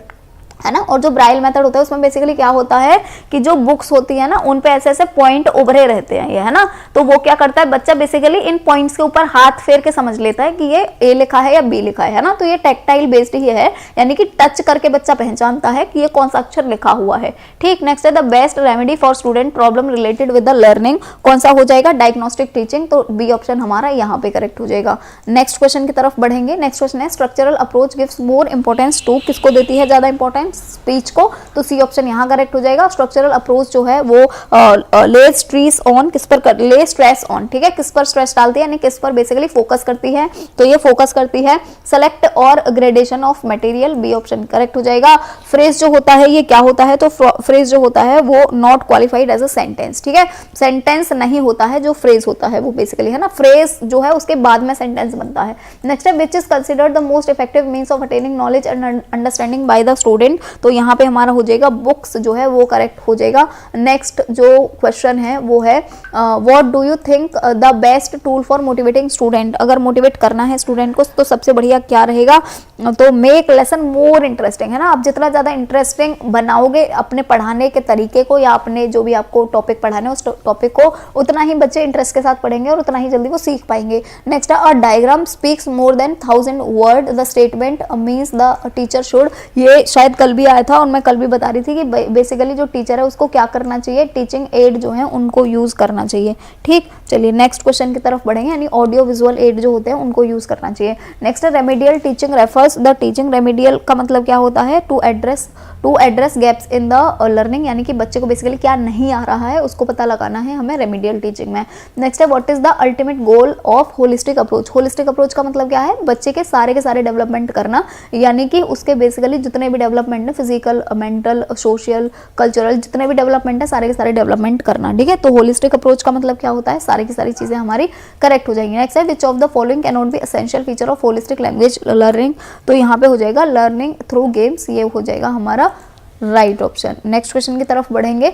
है ना। और जो ब्राइल मेथड होता है उसमें बेसिकली क्या होता है कि जो बुक्स होती है ना उन पे ऐसे ऐसे पॉइंट उभरे रहते हैं ये, है ना। तो वो क्या करता है, बच्चा बेसिकली इन पॉइंट्स के ऊपर हाथ फेर के समझ लेता है कि ये ए लिखा है या बी लिखा है ना। तो ये टेक्टाइल बेस्ड ही है, यानी कि टच करके बच्चा पहचानता है कि ये कौन सा अक्षर लिखा हुआ है, ठीक। नेक्स्ट है the best remedy for student problem related with the learning, कौन सा हो जाएगा, डायग्नोस्टिक टीचिंग, तो बी ऑप्शन हमारा यहाँ पे करेक्ट हो जाएगा। नेक्स्ट क्वेश्चन की तरफ बढ़ेंगे। नेक्स्ट क्वेश्चन है structural approach gives more importance to, किसको देती है ज्यादा इंपॉर्टेंस, स्पीच को, तो सी ऑप्शन यहाँ करेक्ट हो जाएगा। स्ट्रक्चरल अप्रोच जो है वो ले स्ट्रेस ऑन, किस पर ले स्ट्रेस ऑन, ठीक है, किस पर स्ट्रेस डालती है, यानी किस पर बेसिकली फोकस करती है, तो ये फोकस करती है सेलेक्ट और gradation of material, B option correct हो जाएगा। फ्रेज जो होता है ये क्या होता है, तो फ्रेज जो होता है वो not qualified as a sentence, ठीक है, सेंटेंस नहीं होता है जो फ्रेज होता है वो बेसिकली, है ना। फ्रेज जो है उसके बाद में सेंटेंस बनता है। नेक्स्ट है which is considered the most effective means of attaining knowledge and understanding by the student, तो यहाँ पे हमारा हो जाएगा बुक्स जो है वो करेक्ट हो जाएगा। नेक्स्ट जो क्वेश्चन है वो है what do you think the best tool for motivating student, अगर मोटिवेट करना है स्टूडेंट को तो सबसे बढ़िया क्या रहेगा, तो मेक लेसन मोर इंटरेस्टिंग, है ना। आप जितना ज्यादा इंटरेस्टिंग बनाओगे अपने पढ़ाने के तरीके को या अपने जो भी आपको टॉपिक पढ़ाने उस टॉपिक को, उतना ही बच्चे इंटरेस्ट के साथ पढ़ेंगे और उतना ही जल्दी वो सीख पाएंगे। नेक्स्ट है a diagram speaks more than 1000 word, the statement means the teacher should, ये शायद कल कल भी आया था और मैं कल भी बता रही थी कि बेसिकली जो टीचर है उसको क्या करना चाहिए, टीचिंग एड जो है उनको यूज करना चाहिए। ठीक, चलिए नेक्स्ट क्वेश्चन की तरफ बढ़ेंगे, यानी ऑडियो विजुअल एड जो होते हैं उनको यूज करना चाहिए। नेक्स्ट है remedial teaching refers the teaching. Remedial का मतलब क्या होता है, to address gaps in the learning, यानी कि बच्चे को बेसिकली क्या नहीं आ रहा है उसको पता लगाना है हमें रेमेडियल टीचिंग में। नेक्स्ट है what is the ultimate goal of holistic approach. Holistic approach का मतलब क्या है, बच्चे के सारे डेवलपमेंट करना, यानी कि उसके बेसिकली जितने भी डेवलपमेंट है, फिजिकल, मेंटल, सोशल, कल्चरल, जितने भी डेवलपमेंट है सारे के सारे डेवलपमेंट करना। ठीक है, तो होलिस्टिक अप्रोच का मतलब क्या होता है, सारी की सारी चीजें हमारी करेक्ट हो जाएंगी। नेक्स्ट है which of the following can not be essential feature of holistic language learning, तो यहाँ पे हो जाएगा लर्निंग थ्रू गेम्स, ये हो जाएगा हमारा राइट ऑप्शन। नेक्स्ट क्वेश्चन की तरफ बढ़ेंगे।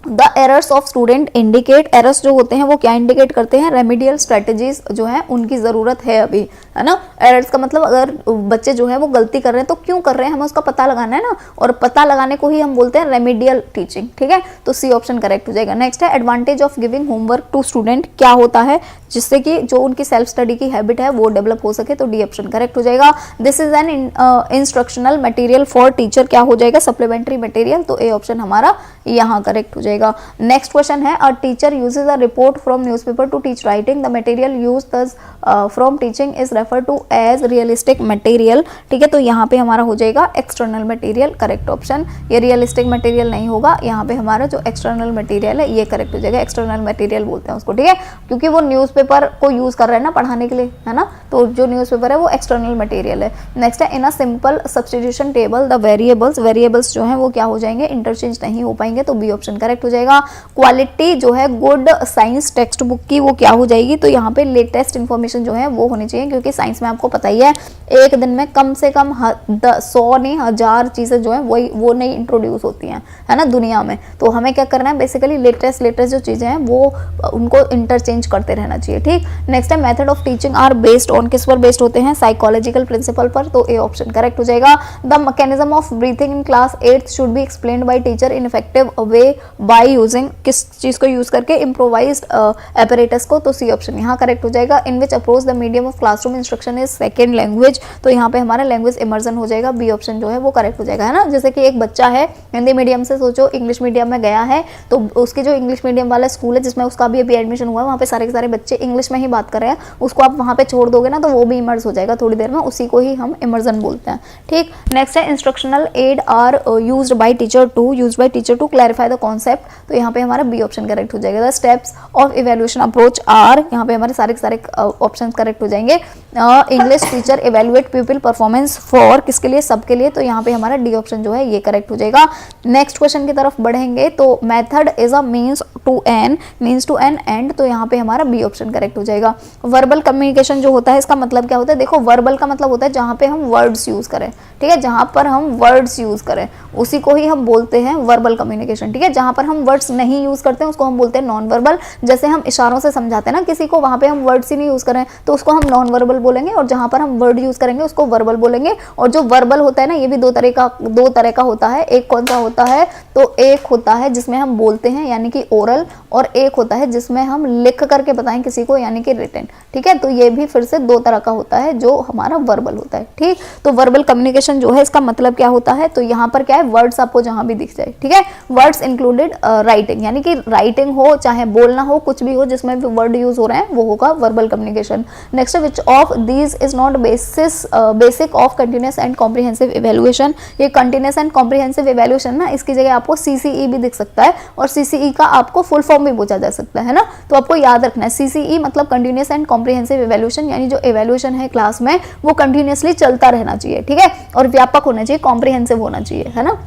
The errors of student indicate, errors जो होते हैं वो क्या इंडिकेट करते हैं, रेमेडियल स्ट्रेटेजीज जो है उनकी जरूरत है अभी, है ना। एरर्स का मतलब अगर बच्चे जो है वो गलती कर रहे हैं तो क्यों कर रहे हैं हमें उसका पता लगाना है ना, और पता लगाने को ही हम बोलते हैं रेमेडियल टीचिंग। ठीक है, तो सी ऑप्शन करेक्ट हो जाएगा। नेक्स्ट है advantage of giving homework to student, क्या होता है जिससे कि जो उनकी सेल्फ स्टडी की हैबिट है वो डेवलप हो सके, तो डी ऑप्शन करेक्ट हो जाएगा। This is an instructional material for teacher, क्या हो जाएगा, सप्लीमेंट्री मटेरियल, तो ए ऑप्शन हमारा यहाँ करेक्ट हो जाएगा। नेक्स्ट क्वेश्चन है a teacher uses a report from newspaper to teach writing, the material use thus from teaching is refer to as realistic material. ठीक है, तो यहाँ पे हमारा हो जाएगा एक्सटर्नल मटेरियल करेक्ट ऑप्शन, ये रियलिस्टिक मटेरियल नहीं होगा, यहाँ पे हमारा जो एक्सटर्नल मटेरियल है ये करेक्ट हो जाएगा, एक्सटर्नल मटेरियल बोलते हैं उसको। ठीक है, क्योंकि वो न्यूज़पेपर को यूज कर रहे हैं ना पढ़ाने के लिए, है ना, तो जो न्यूज़पेपर है वो एक्सटर्नल मटेरियल है। नेक्स्ट है in a simple substitution table the variables जो है वो क्या हो जाएंगे, इंटरचेंज नहीं हो पाएंगे, तो बी ऑप्शन करेक्ट हो जाएगा। क्वालिटी जो है गुड साइंस टेक्स्ट बुक की वो क्या हो जाएगी, तो यहाँ पे लेटेस्ट इन्फॉर्मेशन जो है वो होनी चाहिए, क्योंकि साइंस में आपको पता ही है एक दिन में कम से कम 100 नहीं 1000 चीजें जो है वो नई इंट्रोड्यूस होती हैं, है ना, दुनिया में। तो हमें क्या करना है, बेसिकली लेटेस्ट जो चीजें हैं वो उनको इंटरचेंज करते रहना चाहिए। ठीक, नेक्स्ट है method of teaching are based on, किस पर बेस्ड होते हैं, साइकोलॉजिकल प्रिंसिपल पर, तो ए ऑप्शन करेक्ट हो जाएगा। The mechanism of breathing in class 8th should be explained bye teacher in effective way by using, किस चीज को यूज करके, इम्प्रोवाइज्ड एपरेटस को, तो सी ऑप्शन यहाँ करेक्ट हो जाएगा। In which approach the medium of classroom instruction is second language, तो यहाँ पे हमारा लैंग्वेज इमर्जन हो जाएगा, बी ऑप्शन जो है वो करेक्ट हो जाएगा, है ना। जैसे कि एक बच्चा है हिंदी मीडियम से सोचो इंग्लिश मीडियम में गया है, तो उसके जो इंग्लिश मीडियम वाला स्कूल है जिसमें उसका भी अभी एडमिशन हुआ है, वहाँ पे सारे के सारे बच्चे इंग्लिश में ही बात कर रहे हैं, उसको आप वहाँ पे छोड़ दोगे ना तो वो भी इमर्ज हो जाएगा थोड़ी देर में, उसी को ही हम इमर्जन बोलते हैं। ठीक, नेक्स्ट है instructional aid are used by teacher to clarify the concept, तो यहाँ पे हमारा बी ऑप्शन करेक्ट हो जाएगा। The steps of evaluation approach are, यहाँ पे हमारे सारे ऑप्शन करेक्ट हो जाएंगे। English teacher evaluate people performance for, किसके लिए, सबके लिए, तो यहाँ पे हमारा डी ऑप्शन जो है ये करेक्ट हो जाएगा। नेक्स्ट क्वेश्चन की तरफ बढ़ेंगे, तो method is a means to an end, तो यहाँ पे हमारा बी ऑप्शन करेक्ट हो जाएगा। वर्बल कम्युनिकेशन जो होता है इसका मतलब क्या होता है, देखो वर्बल का मतलब होता है जहाँ पे हम वर्ड्स यूज करें, ठीक है, जहाँ पर हम वर्ड्स यूज करें उसी को ही हम बोलते हैं वर्बल कम्युनिकेशन। ठीक है, जहाँ पर हम वर्ड्स नहीं यूज करते हैं उसको हम बोलते हैं नॉन वर्बल। जैसे हम इशारों से समझाते हैं ना किसी को, वहाँ पे हम वर्ड्स ही नहीं यूज करें तो उसको हम नॉन वर्बल बोलेंगे, और जहाँ पर हम वर्ड यूज करेंगे उसको वर्बल बोलेंगे। और जो वर्बल होता है ना ये भी दो तरह का होता है। एक कौन सा होता है, तो एक होता है जिसमें हम बोलते हैं यानी कि ओरल, और एक होता है जिसमें हम लिख करके बताएं किसी को यानी कि रिटन। ठीक है, तो ये भी फिर से दो तरह का होता है जो हमारा वर्बल होता है। ठीक, तो वर्बल कम्युनिकेशन जो है इसका मतलब क्या होता है, तो यहाँ पर क्या है, वर्ड्स आपको जहां भी दिख जाए, ठीक है, वर्ड्स इंक्लूडेड राइटिंग, यानी कि राइटिंग हो चाहे बोलना हो, कुछ भी हो जिसमें भी वर्ड यूज हो रहे हैं वो होगा verbal communication. Next, which of these is not basic of continuous and comprehensive evaluation. ये कंटिन्यूअस एंड कॉम्प्रिहेंसिव इवैल्यूएशन ना, इसकी जगह आपको सीसीई भी दिख सकता है, और सीसीई का आपको फुल फॉर्म भी पूछा जा सकता है ना, तो आपको याद रखना है सीसीई मतलब कंटिन्यूअस एंड कॉम्प्रिहेंसिव इवैल्यूएशन, यानी जो इवैल्यूएशन है क्लास में वो कंटिन्यूअसली चलता रहना चाहिए, ठीक है, और व्यापक होना चाहिए, कॉम्प्रिहेंसिव होना चाहिए, है ना।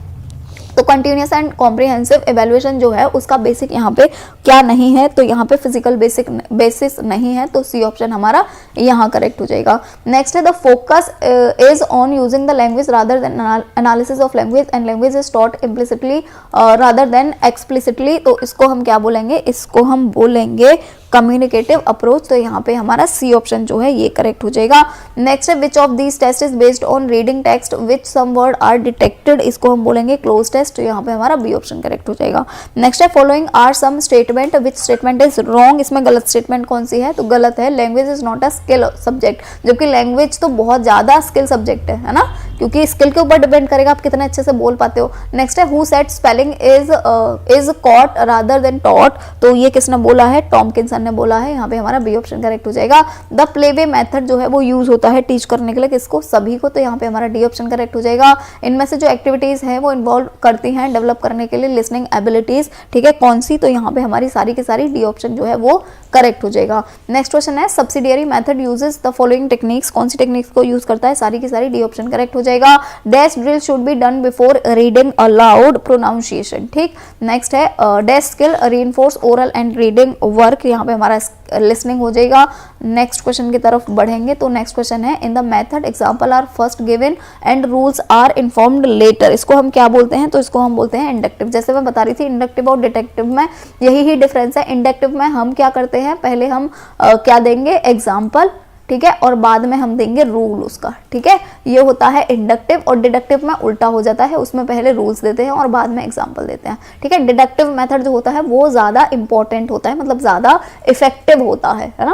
तो कंटिन्यूअस एंड कॉम्प्रिहेंसिव इवैल्यूएशन जो है उसका बेसिक यहाँ पे क्या नहीं है, तो यहाँ पे फिजिकल बेसिस नहीं है, तो सी ऑप्शन हमारा यहाँ करेक्ट हो जाएगा। नेक्स्ट है the focus is on using the language rather than analysis of language and language is taught implicitly rather than explicitly, तो इसको हम क्या बोलेंगे, इसको हम बोलेंगे कम्युनिकेटिव अप्रोच, तो यहाँ पे हमारा सी ऑप्शन जो है ये करेक्ट हो जाएगा। नेक्स्ट है which of these test is based on reading text which some word are detected, इसको हम बोलेंगे क्लोज टेस्ट, तो यहाँ पे हमारा बी ऑप्शन करेक्ट हो जाएगा। नेक्स्ट है following are some statement which statement is wrong, इसमें गलत स्टेटमेंट कौन सी है, तो गलत है language is not a skill subject, जबकि लैंग्वेज तो बहुत ज्यादा स्किल सब्जेक्ट है ना, क्योंकि स्किल के ऊपर डिपेंड करेगा आप कितने अच्छे से बोल पाते हो। नेक्स्ट है who said spelling is caught rather than taught, तो ये किसने बोला है, टॉमकिंसन ने बोला है, यहाँ पे हमारा बी ऑप्शन करेक्ट हो जाएगा। द प्लेवे मेथड जो है वो यूज होता है टीच करने के लिए, किसको, सभी को, तो यहाँ पे हमारा डी ऑप्शन करेक्ट हो जाएगा। इनमें से जो एक्टिविटीज है वो इन्वॉल्व करती हैं डेवलप करने के लिए लिसनिंग एबिलिटीज, ठीक है, कौन सी, तो यहाँ पे हमारी सारी की सारी डी ऑप्शन जो है वो करेक्ट हो जाएगा। नेक्स्ट क्वेश्चन है subsidiary method uses the following techniques, कौन सी टेक्निक्स को यूज करता है, सारी की सारी डी ऑप्शन करेक्ट हो जाएगा। Dash drill should be done before reading allowed pronunciation, ठीक। नेक्स्ट है dash skill reinforce oral and reading work, यहाँ पे हमारा लिसनिंग हो जाएगा। नेक्स्ट क्वेश्चन की तरफ बढ़ेंगे, तो नेक्स्ट क्वेश्चन है in the method example are first given and rules are informed later, इसको हम क्या बोलते हैं, तो इसको हम बोलते हैं इंडक्टिव। जैसे मैं बता रही थी इंडक्टिव और डिटेक्टिव में यही ही डिफरेंस है। इंडक्टिव में हम क्या करते हैं, पहले हम क्या देंगे, एग्जाम्पल, ठीक है, और बाद में हम देंगे रूल उसका, ठीक है, ये होता है इंडक्टिव। और डिडक्टिव में उल्टा हो जाता है, उसमें पहले रूल्स देते हैं और बाद में एग्जांपल देते हैं, ठीक है। डिडक्टिव मेथड जो होता है वो ज्यादा इंपॉर्टेंट होता है, मतलब ज्यादा इफेक्टिव होता है ना।